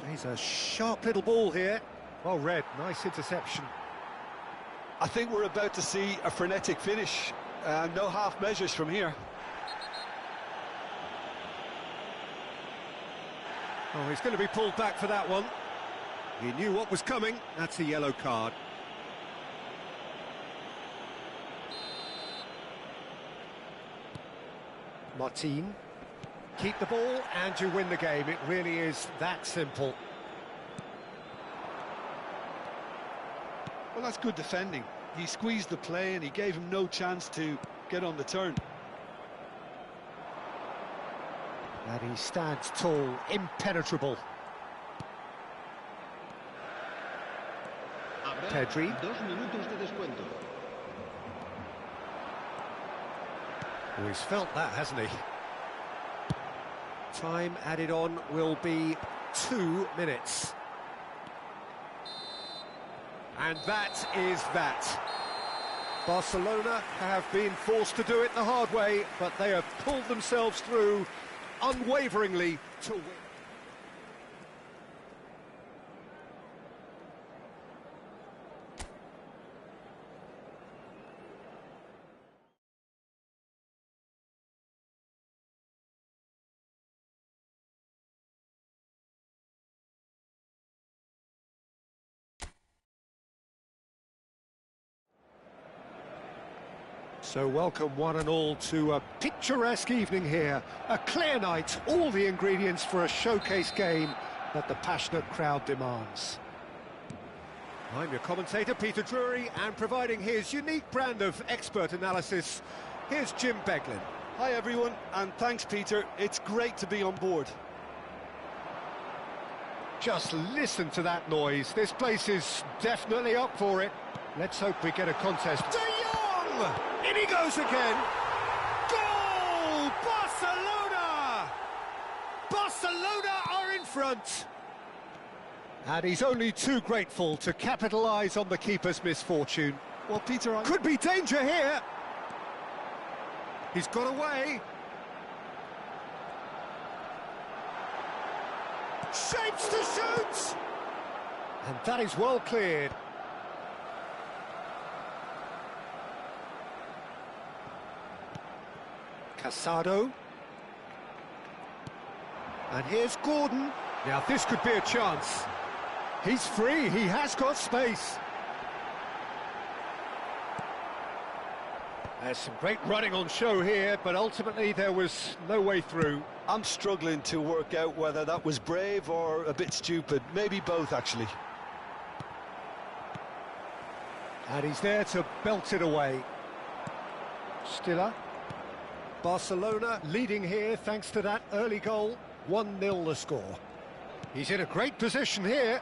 Plays a sharp little ball here. Well read, nice interception. I think we're about to see a frenetic finish. No half measures from here. Oh, he's going to be pulled back for that one. He knew what was coming. That's a yellow card. Martin. Keep the ball and you win the game. It really is that simple. Well, that's good defending. He squeezed the play and he gave him no chance to get on the turn. And he stands tall, impenetrable. Habrá Pedri. 2 minutos de descuento. Oh, he's felt that, hasn't he? Time added on will be 2 minutes. And that is that. Barcelona have been forced to do it the hard way, but they have pulled themselves through unwaveringly to win. So welcome one and all to a picturesque evening here. A clear night, all the ingredients for a showcase game that the passionate crowd demands. I'm your commentator, Peter Drury, and providing his unique brand of expert analysis, here's Jim Beglin. Hi everyone, and thanks Peter, it's great to be on board. Just listen to that noise, this place is definitely up for it. Let's hope we get a contest. De Jong! In he goes again! Goal! Barcelona! Barcelona are in front! And he's only too grateful to capitalise on the keeper's misfortune. Well, Peter, could be danger here! He's got away. Shapes to shoot! And that is well cleared. Casado. And here's Gordon. Now this could be a chance. He's free, he has got space. There's some great running on show here, but ultimately there was no way through. I'm struggling to work out whether that was brave or a bit stupid. Maybe both, actually. And he's there to belt it away. Stiller. Barcelona leading here thanks to that early goal. 1-0 the score. He's in a great position here.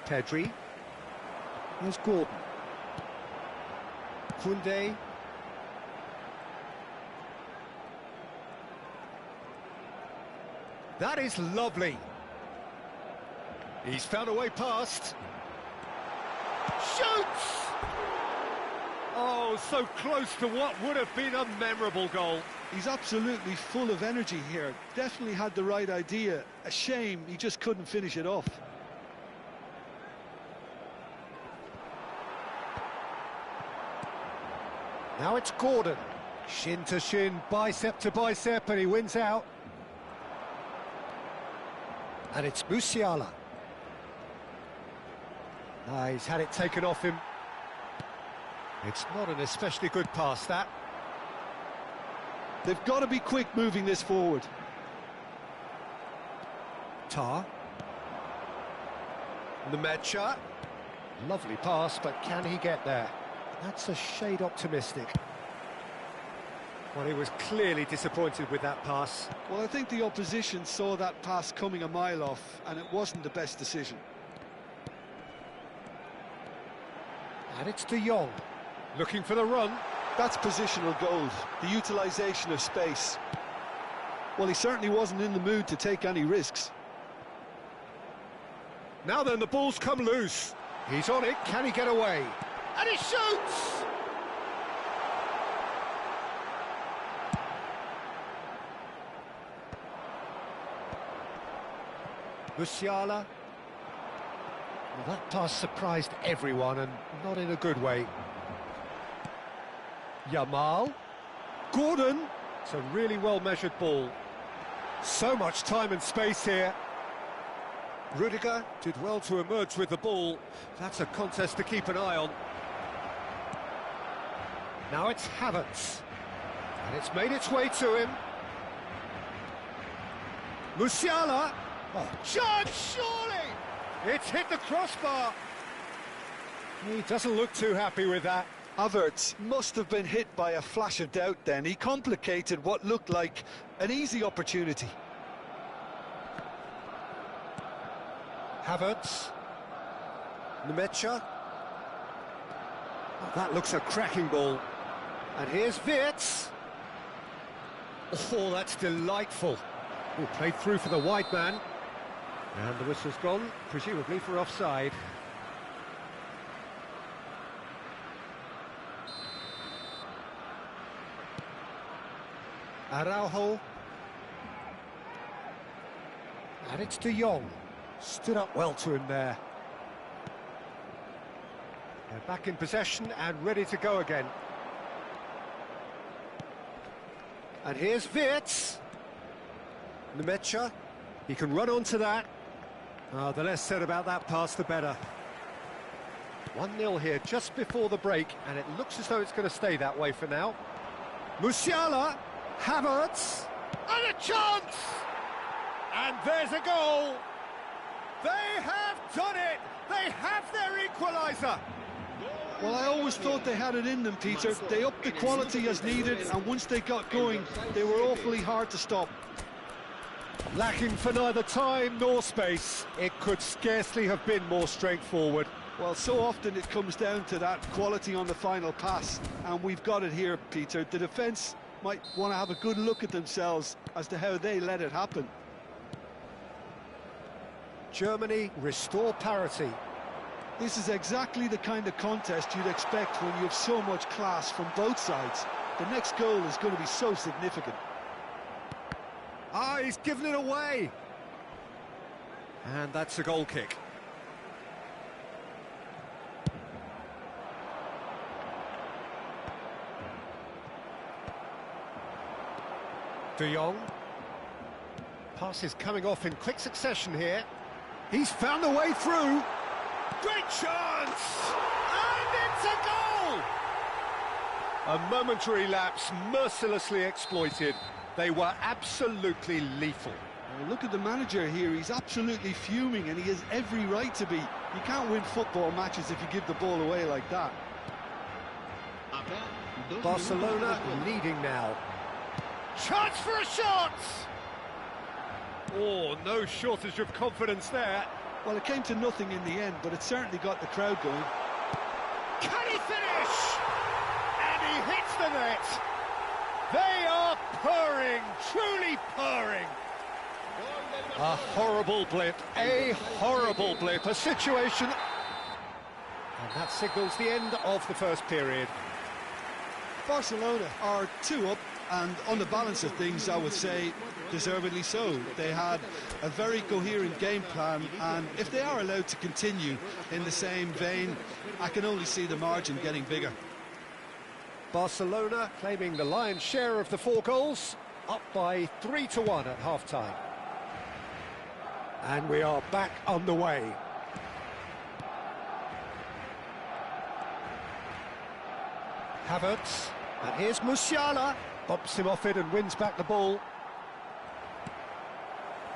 Pedri. Here's Gordon. Koundé. That is lovely. He's found a way past. Shoots! Oh, so close to what would have been a memorable goal. He's absolutely full of energy here. Definitely had the right idea. A shame he just couldn't finish it off. Now it's Gordon. Shin to shin, bicep to bicep, and he wins out. And it's Musiala. He's had it taken off him. It's not an especially good pass, that. They've got to be quick moving this forward. Tar. Nemecha. Lovely pass, but can he get there? That's a shade optimistic. Well, he was clearly disappointed with that pass. Well, I think the opposition saw that pass coming a mile off, and it wasn't the best decision. And it's De Jong, looking for the run. That's positional gold, the utilisation of space. Well, he certainly wasn't in the mood to take any risks. Now then, the ball's come loose. He's on it, can he get away? And he shoots! Musiala. Well, that pass surprised everyone, and not in a good way. Yamal. Gordon. It's a really well-measured ball. So much time and space here. Rudiger did well to emerge with the ball. That's a contest to keep an eye on. Now it's Havertz. And it's made its way to him. Musiala. Oh, chance, surely! It's hit the crossbar. He doesn't look too happy with that. Havertz must have been hit by a flash of doubt then. He complicated what looked like an easy opportunity. Havertz. Nemecha. Oh, that looks a cracking ball. And here's Wirtz. Oh, that's delightful. Oh, played through for the wide man. And the whistle's gone, presumably for offside. Araujo. And it's De Jong. Stood up well to him there. They're back in possession and ready to go again. And here's Wirtz. Nemecha. He can run onto that. The less said about that pass, the better. 1-0 here just before the break, and it looks as though it's going to stay that way for now. Musiala. Havertz. And a chance! And there's a goal! They have done it! They have their equaliser! Well, I always thought they had it in them, Peter. They upped the quality as needed, and once they got going, they were awfully hard to stop. Lacking for neither time nor space, it could scarcely have been more straightforward. Well, so often it comes down to that quality on the final pass, and we've got it here, Peter. The defence might want to have a good look at themselves as to how they let it happen. Germany restore parity. This is exactly the kind of contest you'd expect when you have so much class from both sides. The next goal is going to be so significant. Ah, he's given it away. And that's a goal kick. De Jong. Pass is coming off in quick succession here. He's found the way through. Great chance! And it's a goal! A momentary lapse mercilessly exploited. They were absolutely lethal. Well, look at the manager here. He's absolutely fuming, and he has every right to be. You can't win football matches if you give the ball away like that. Barcelona leading now. Chance for a shot! Oh, no shortage of confidence there. Well, it came to nothing in the end, but it certainly got the crowd going. Can he finish? And he hits the net. They are purring, truly purring. A horrible blip, a situation. And that signals the end of the first period. Barcelona are 2 up, and on the balance of things, I would say deservedly so. They had a very coherent game plan, and if they are allowed to continue in the same vein, I can only see the margin getting bigger. Barcelona claiming the lion's share of the 4 goals, up by 3-1 at half-time. And we are back on the way. Havertz, and here's Musiala, bumps him off it and wins back the ball.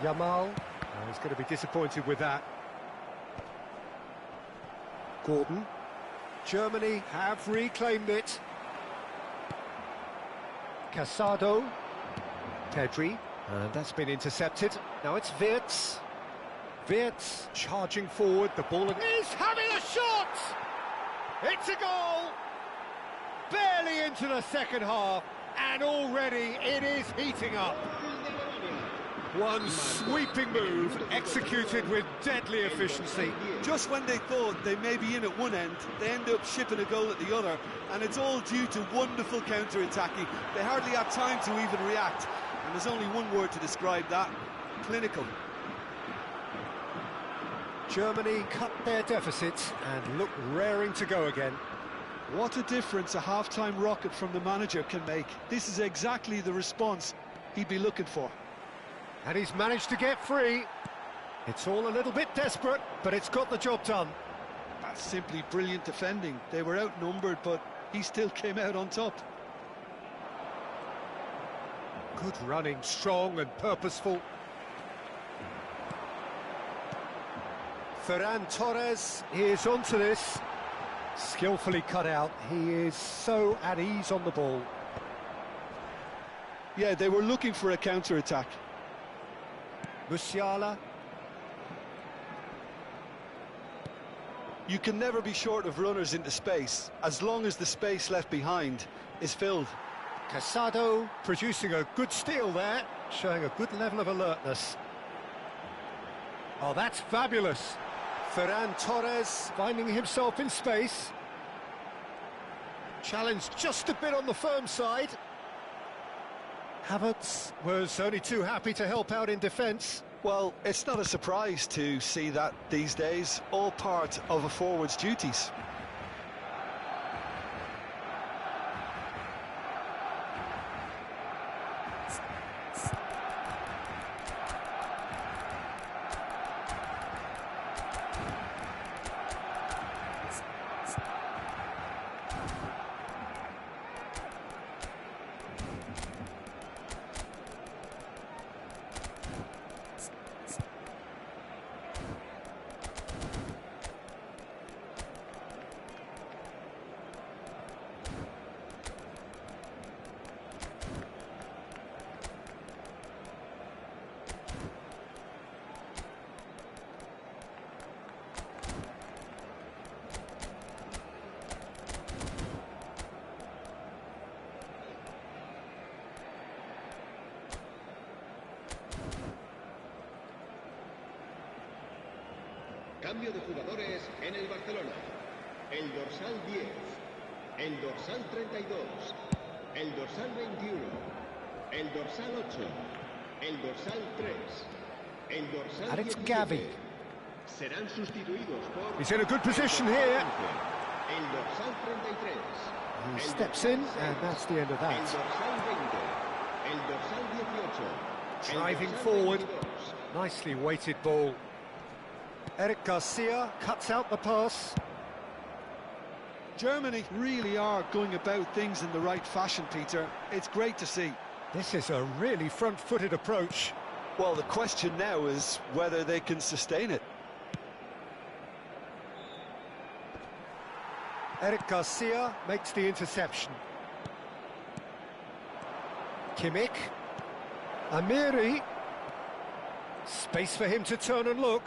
Yamal, oh, he's going to be disappointed with that. Gordon, Germany have reclaimed it. Casado, Pedri, and that's been intercepted. Now it's Wirtz. Wirtz charging forward, the ball, and he's having a shot! It's a goal! Barely into the second half, and already it is heating up. One sweeping move, executed with deadly efficiency. Just when they thought they may be in at one end, they end up shipping a goal at the other, and it's all due to wonderful counter-attacking. They hardly have time to even react, and there's only one word to describe that: clinical. Germany cut their deficits and look raring to go again. What a difference a half-time rocket from the manager can make. This is exactly the response he'd be looking for. And he's managed to get free. It's all a little bit desperate, but it's got the job done. That's simply brilliant defending. They were outnumbered, but he still came out on top. Good running, strong and purposeful. Ferran Torres is onto this. Skillfully cut out. He is so at ease on the ball. Yeah, they were looking for a counter-attack. Musiala. You can never be short of runners into space, as long as the space left behind is filled. Casado producing a good steal there, showing a good level of alertness. Oh, that's fabulous. Ferran Torres finding himself in space. Challenged just a bit on the firm side. Havertz was only too happy to help out in defence. Well, it's not a surprise to see that these days, all part of a forward's duties. Cambio de jugadores en el Barcelona. El dorsal 10, el dorsal 32, el dorsal 21, el dorsal 8, el dorsal 3, el dorsal And it's 17. Gavi. Serán sustituidos por... He's in a good position here. El dorsal 33. He el steps dorsal in, 6, and that's the end of El that. dorsal 20, el dorsal 18. Driving el dorsal forward. 22. Nicely weighted ball. Eric Garcia cuts out the pass. Germany really are going about things in the right fashion, Peter. It's great to see. This is a really front-footed approach. Well, the question now is whether they can sustain it. Eric Garcia makes the interception. Kimmich. Amiri. Space for him to turn and look.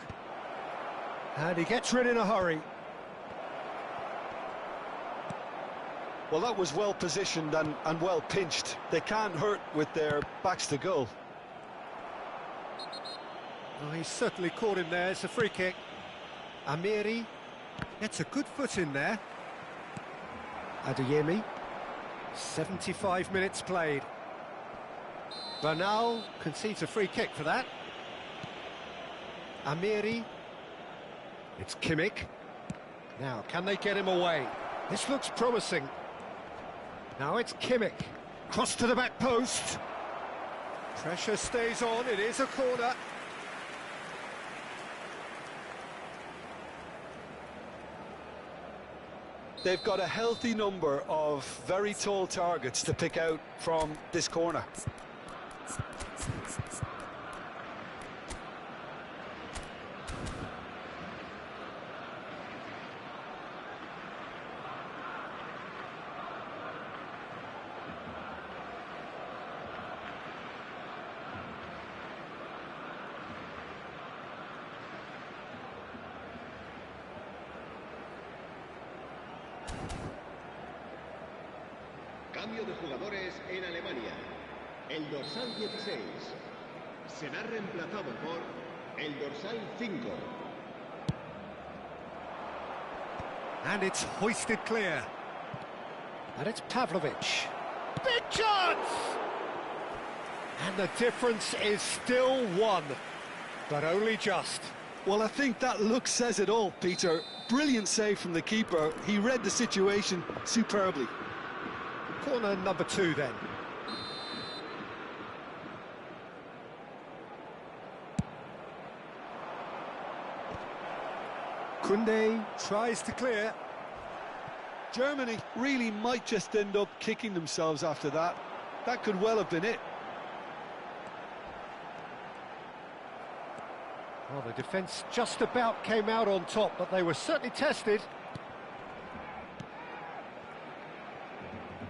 And he gets rid in a hurry. Well, that was well positioned and well pinched. They can't hurt with their backs to goal. Oh, he's certainly caught him there. It's a free kick. Amiri gets a good foot in there. Adeyemi. 75 minutes played. Bernal concedes a free kick for that. Amiri. It's Kimmich. Now, can they get him away? This looks promising. Now it's Kimmich. Cross to the back post. Pressure stays on. It is a corner. They've got a healthy number of very tall targets to pick out from this corner. Cambio de jugadores en Alemania. El dorsal 16 será reemplazado por el dorsal 5. And it's hoisted clear. And it's Pavlovic. Big chance! And the difference is still one, but only just. Well, I think that look says it all, Peter. Brilliant save from the keeper. He read the situation superbly. Corner number 2 then. Koundé tries to clear. Germany really might just end up kicking themselves after that. That could well have been it. Well, the defence just about came out on top, but they were certainly tested.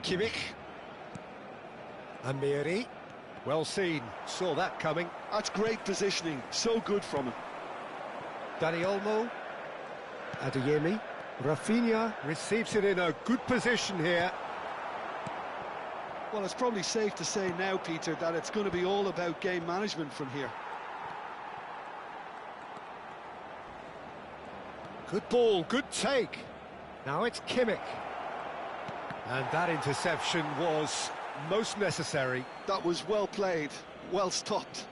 Kimmich. Amiri. Well seen, saw that coming. That's great positioning, so good from him. Dani Olmo. Adeyemi. Rafinha receives it in a good position here. Well, it's probably safe to say now, Peter, that it's going to be all about game management from here. Good ball, good take. Now it's Kimmich. And that interception was most necessary. That was well played, well stopped.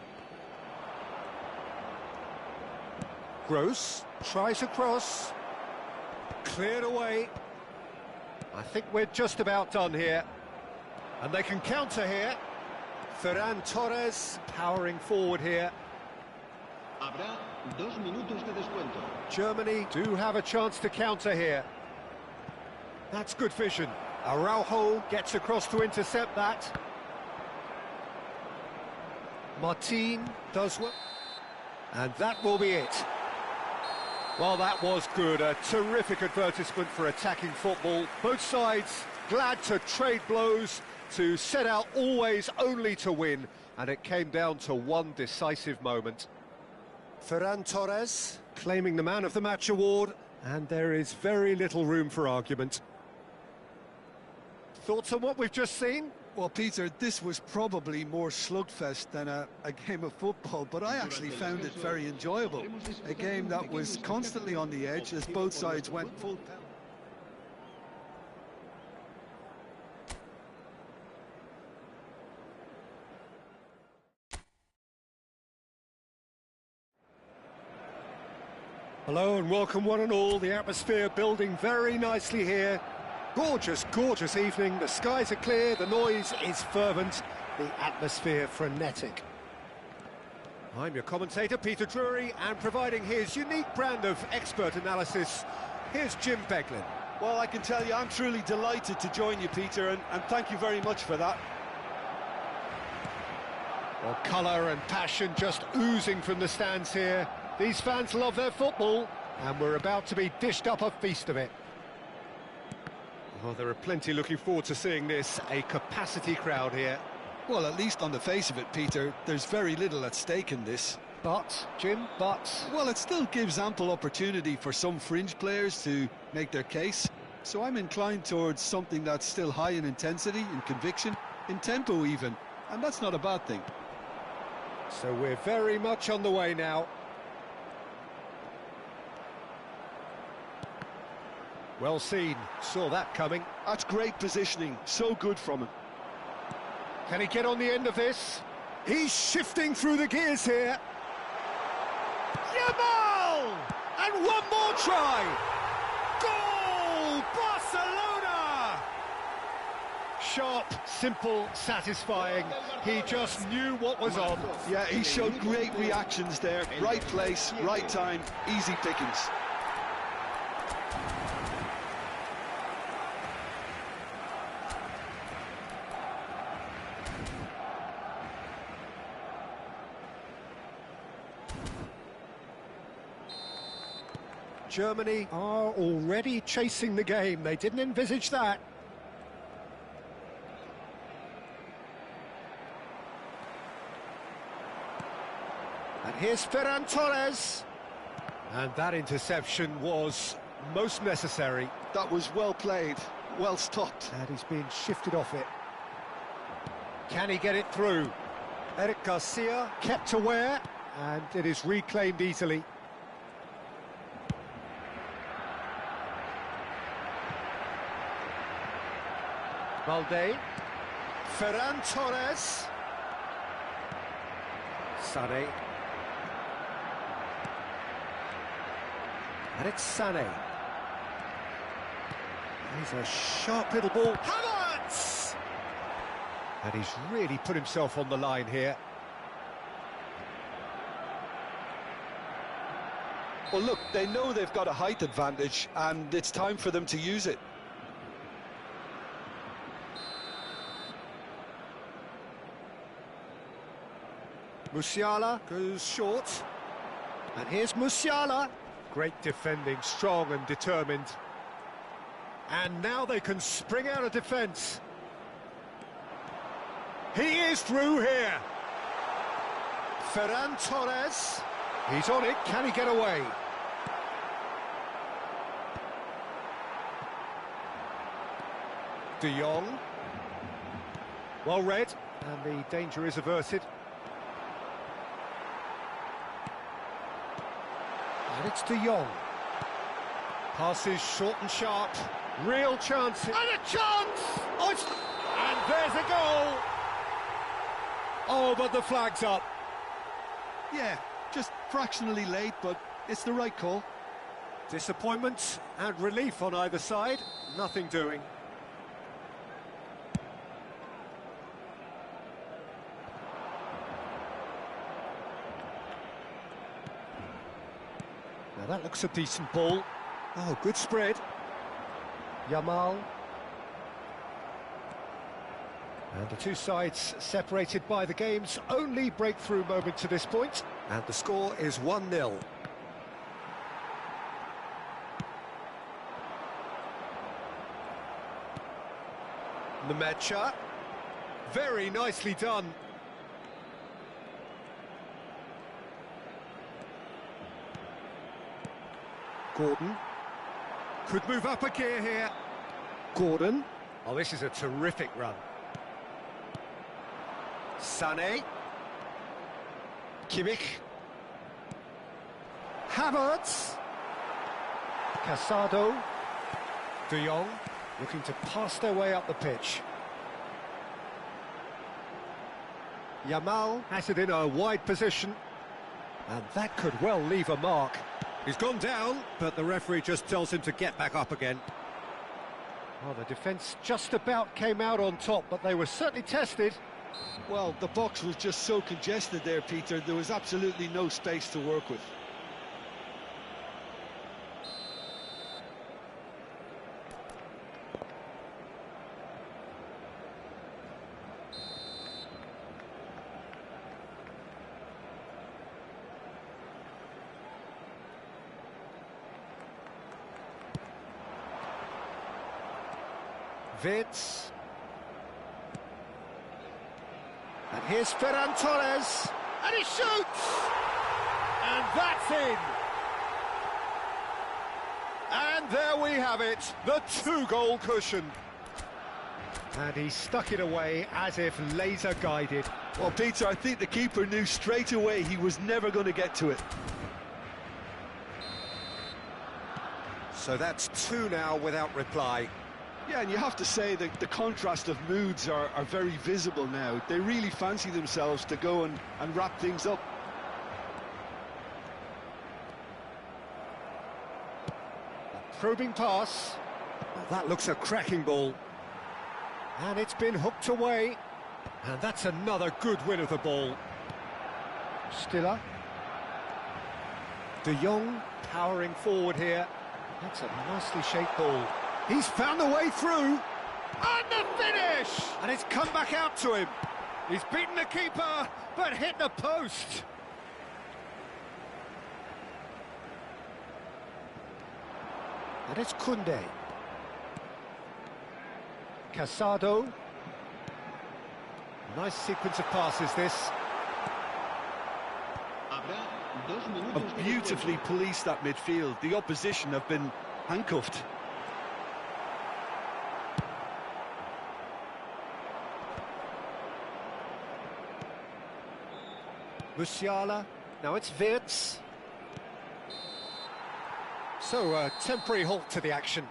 Gross tries a cross. Cleared away. I think we're just about done here. And they can counter here. Ferran Torres powering forward here. Habrá 2 minutos de descuento. Germany do have a chance to counter here. That's good vision. Araujo gets across to intercept that. Martin does well. And that will be it. Well, that was good. A terrific advertisement for attacking football. Both sides glad to trade blows, to set out always only to win. And it came down to one decisive moment. Ferran Torres claiming the Man of the Match award. And there is very little room for argument. Thoughts on what we've just seen? Well, Peter, this was probably more slugfest than a game of football, but I actually found it very enjoyable. A game that was constantly on the edge as both sides went full pelt. Hello and welcome one and all. The atmosphere building very nicely here. Gorgeous, gorgeous evening. The skies are clear, the noise is fervent, the atmosphere frenetic. I'm your commentator, Peter Drury, and providing his unique brand of expert analysis, here's Jim Beglin. Well, I can tell you, I'm truly delighted to join you, Peter, and thank you very much for that. Well, colour and passion just oozing from the stands here. These fans love their football, and we're about to be dished up a feast of it. Well, there are plenty looking forward to seeing this, a capacity crowd here. Well, at least on the face of it, Peter, there's very little at stake in this. But, Jim, but... Well, it still gives ample opportunity for some fringe players to make their case. So I'm inclined towards something that's still high in intensity, in conviction, in tempo even. And that's not a bad thing. So we're very much on the way now. Well seen, saw that coming. That's great positioning, so good from him. Can he get on the end of this? He's shifting through the gears here. Yamal! And one more try! Goal! Barcelona! Sharp, simple, satisfying. He just knew what was on. Yeah, he showed great reactions there. Right place, right time, easy pickings. Germany are already chasing the game. They didn't envisage that. And here's Ferran Torres. And that interception was most necessary. That was well played, well stopped. And he's being shifted off it. Can he get it through? Eric Garcia kept aware, and it is reclaimed easily. Valde, Ferran Torres, Sané, and it's Sané. He's a sharp little ball. Havertz! And he's really put himself on the line here. Well, look, they know they've got a height advantage, and it's time for them to use it. Musiala goes short. And here's Musiala. Great defending, strong and determined. And now they can spring out of defence. He is through here. Ferran Torres. He's on it. Can he get away? De Jong. Well read. And the danger is averted. And it's De Jong. Passes short and sharp. Real chance. And a chance! Oh, and there's a goal! Oh, but the flag's up. Yeah, just fractionally late, but it's the right call. Disappointment and relief on either side. Nothing doing. Now that looks a decent ball. Oh, good spread. Yamal. And the two sides separated by the game's only breakthrough moment to this point. And the score is 1-0. Nemecha. Very nicely done. Gordon. Could move up a gear here. Gordon. Oh, this is a terrific run. Sané. Kimmich. Havertz. Casado. De Jong looking to pass their way up the pitch. Yamal has it in a wide position, and that could well leave a mark. He's gone down, but the referee just tells him to get back up again. Well, the defence just about came out on top, but they were certainly tested. Well, the box was just so congested there, Peter. There was absolutely no space to work with. Vitz. And here's Ferran Torres. And he shoots! And that's in! And there we have it, the two-goal cushion. And he stuck it away as if laser-guided. Well, Peter, I think the keeper knew straight away he was never going to get to it. So that's two now without reply. Yeah, and you have to say that the contrast of moods are very visible now. They really fancy themselves to go and wrap things up. A probing pass. Well, that looks a cracking ball. And it's been hooked away. And that's another good win of the ball. Stiller. De Jong powering forward here. That's a nicely shaped ball. He's found the way through. And the finish! And it's come back out to him. He's beaten the keeper, but hit the post. And it's Koundé. Casado. Nice sequence of passes, this. Have beautifully policed that midfield. The opposition have been handcuffed. Musiala, now it's Wirtz. So, a temporary halt to the action.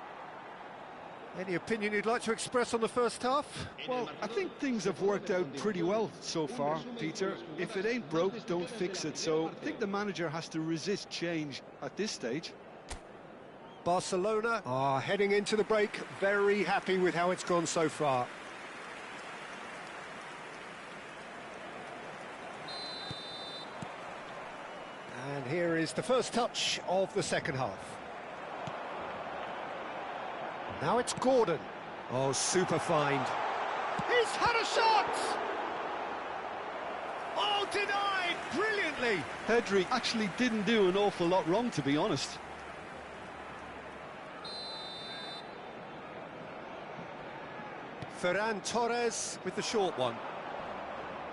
Any opinion you'd like to express on the first half? Well, I think things have worked out pretty well so far, Peter. If it ain't broke, don't fix it. So I think the manager has to resist change at this stage. Barcelona are heading into the break, very happy with how it's gone so far. And here is the first touch of the second half. Now it's Gordon. Oh, super find. He's had a shot! Oh, denied brilliantly! Pedri actually didn't do an awful lot wrong, to be honest. Ferran Torres with the short one.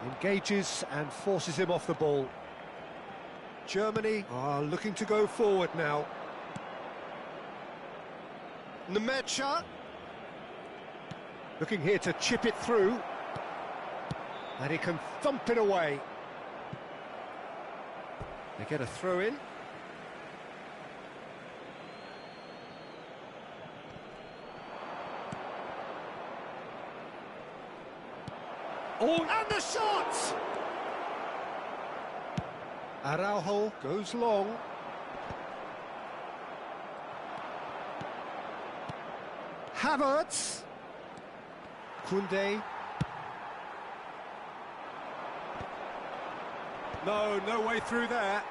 Engages and forces him off the ball. Germany are looking to go forward now. Nemecha. Looking here to chip it through. And he can thump it away. They get a throw in. Oh, and the shot! Araujo goes long. Havertz. Koundé. No way through there.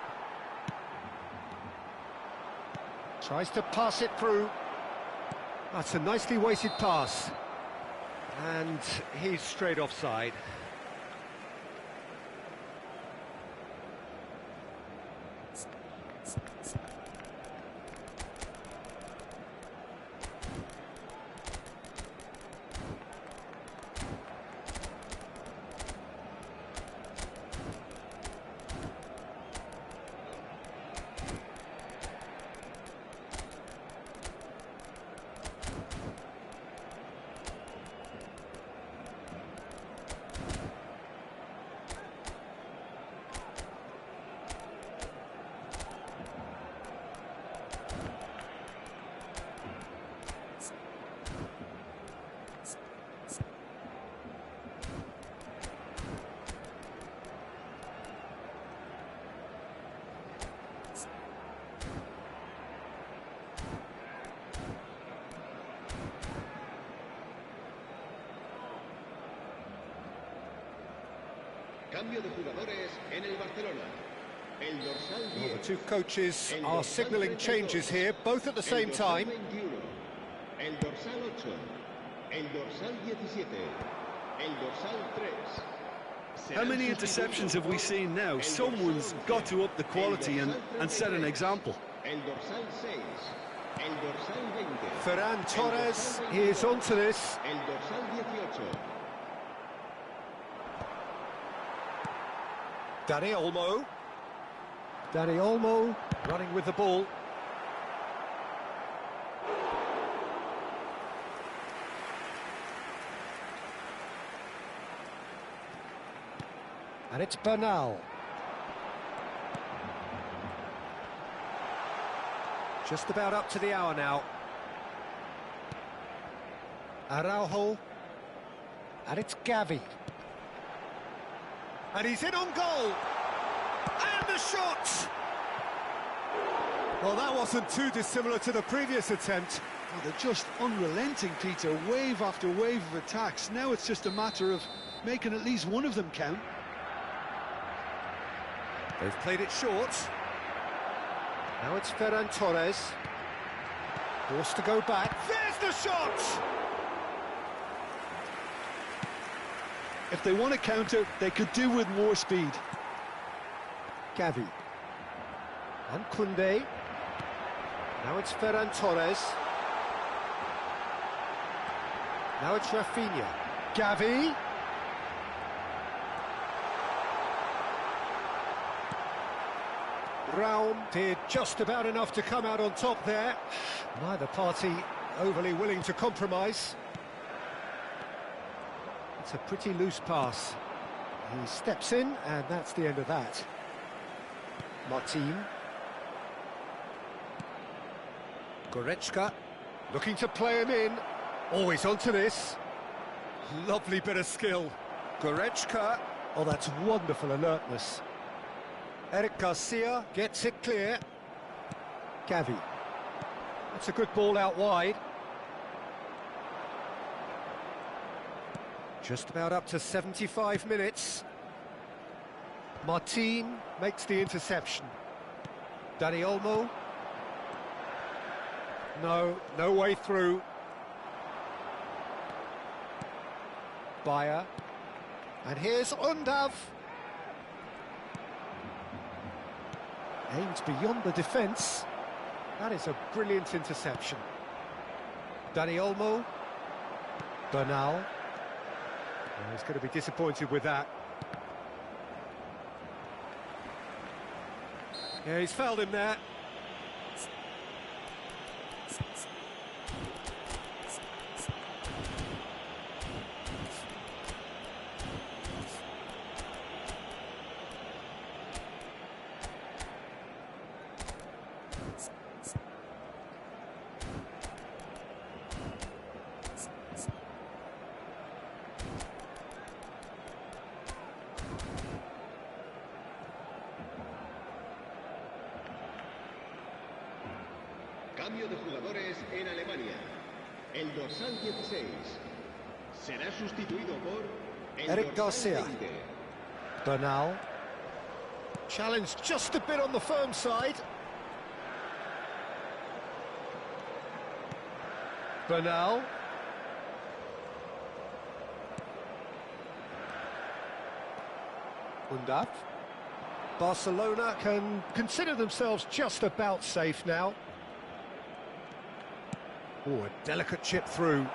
Tries to pass it through. That's a nicely weighted pass. And he's straight offside. Cambio de jugadores en el Barcelona. El dorsal Well, 10. the two coaches El are dorsal signalling 32. changes here, both at the El same dorsal time. 21. El dorsal 8. El dorsal 17. El dorsal 3. How many interceptions have we seen now? Someone's got to up the quality and set an example. El dorsal 6. El dorsal 20. Ferran Torres is onto this. El dorsal 18. Dani Olmo. Dani Olmo running with the ball. And it's Bernal. Just about up to the hour now. Araujo. And it's Gavi. And he's in on goal. And the shot! Well, that wasn't too dissimilar to the previous attempt. Oh, they're just unrelenting, Peter. Wave after wave of attacks. Now it's just a matter of making at least one of them count. They've played it short. Now it's Ferran Torres. Forced to go back. There's the shot! If they want to counter, they could do with more speed. Gavi. And Koundé. Now it's Ferran Torres. Now it's Rafinha. Gavi. Raum did just about enough to come out on top there. Neither party overly willing to compromise. It's a pretty loose pass. He steps in, and that's the end of that. Martin. Goretzka looking to play him in. Always onto this. Lovely bit of skill. Goretzka. Oh, that's wonderful alertness. Eric Garcia gets it clear. Gavi. That's a good ball out wide. Just about up to 75 minutes. Martin makes the interception. Dani Olmo. No way through. Bayer. And here's Undav. Aims beyond the defence. That is a brilliant interception. Dani Olmo. Bernal. Oh, he's going to be disappointed with that. Yeah, he's fouled him there. Cambio de jugadores en Alemania. El dorsal 16 será sustituido por el Eric dorsal Garcia. 20. Bernal. Challenged just a bit on the firm side. Bernal. Undav. Barcelona can consider themselves just about safe now. Oh, a delicate chip through.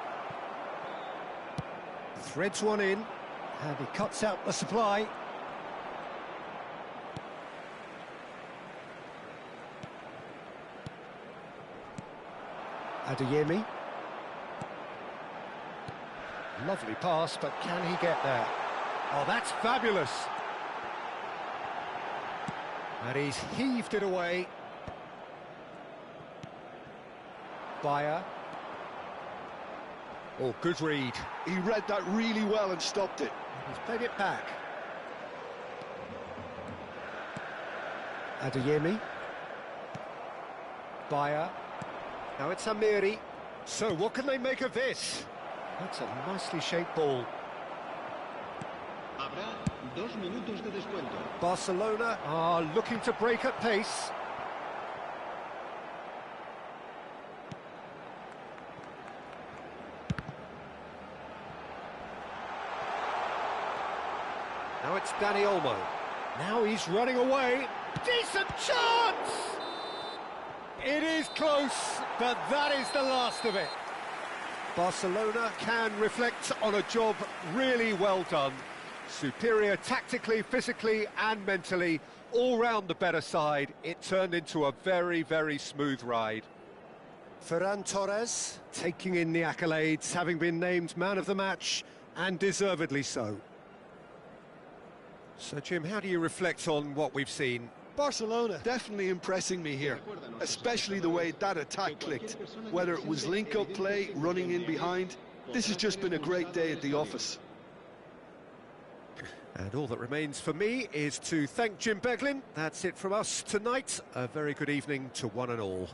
Threads one in, and he cuts out the supply. Adeyemi. Lovely pass, but can he get there? Oh, that's fabulous. And he's heaved it away. Bayer. Oh, good read. He read that really well and stopped it. He's played it back. Adeyemi. Bayer. Now it's Amiri. So what can they make of this? That's a nicely shaped ball. Habrá 2 minutos de descuento. Barcelona are looking to break at pace. Now it's Danny Olmo. Now he's running away. Decent chance! It is close, but that is the last of it. Barcelona can reflect on a job really well done. Superior tactically, physically and mentally, all round the better side. It turned into a very, very smooth ride. Ferran Torres taking in the accolades, having been named man of the match, and deservedly so. So, Jim, how do you reflect on what we've seen? Barcelona definitely impressing me here, especially the way that attack clicked. Whether it was link-up play, running in behind, this has just been a great day at the office. And all that remains for me is to thank Jim Beglin. That's it from us tonight. A very good evening to one and all.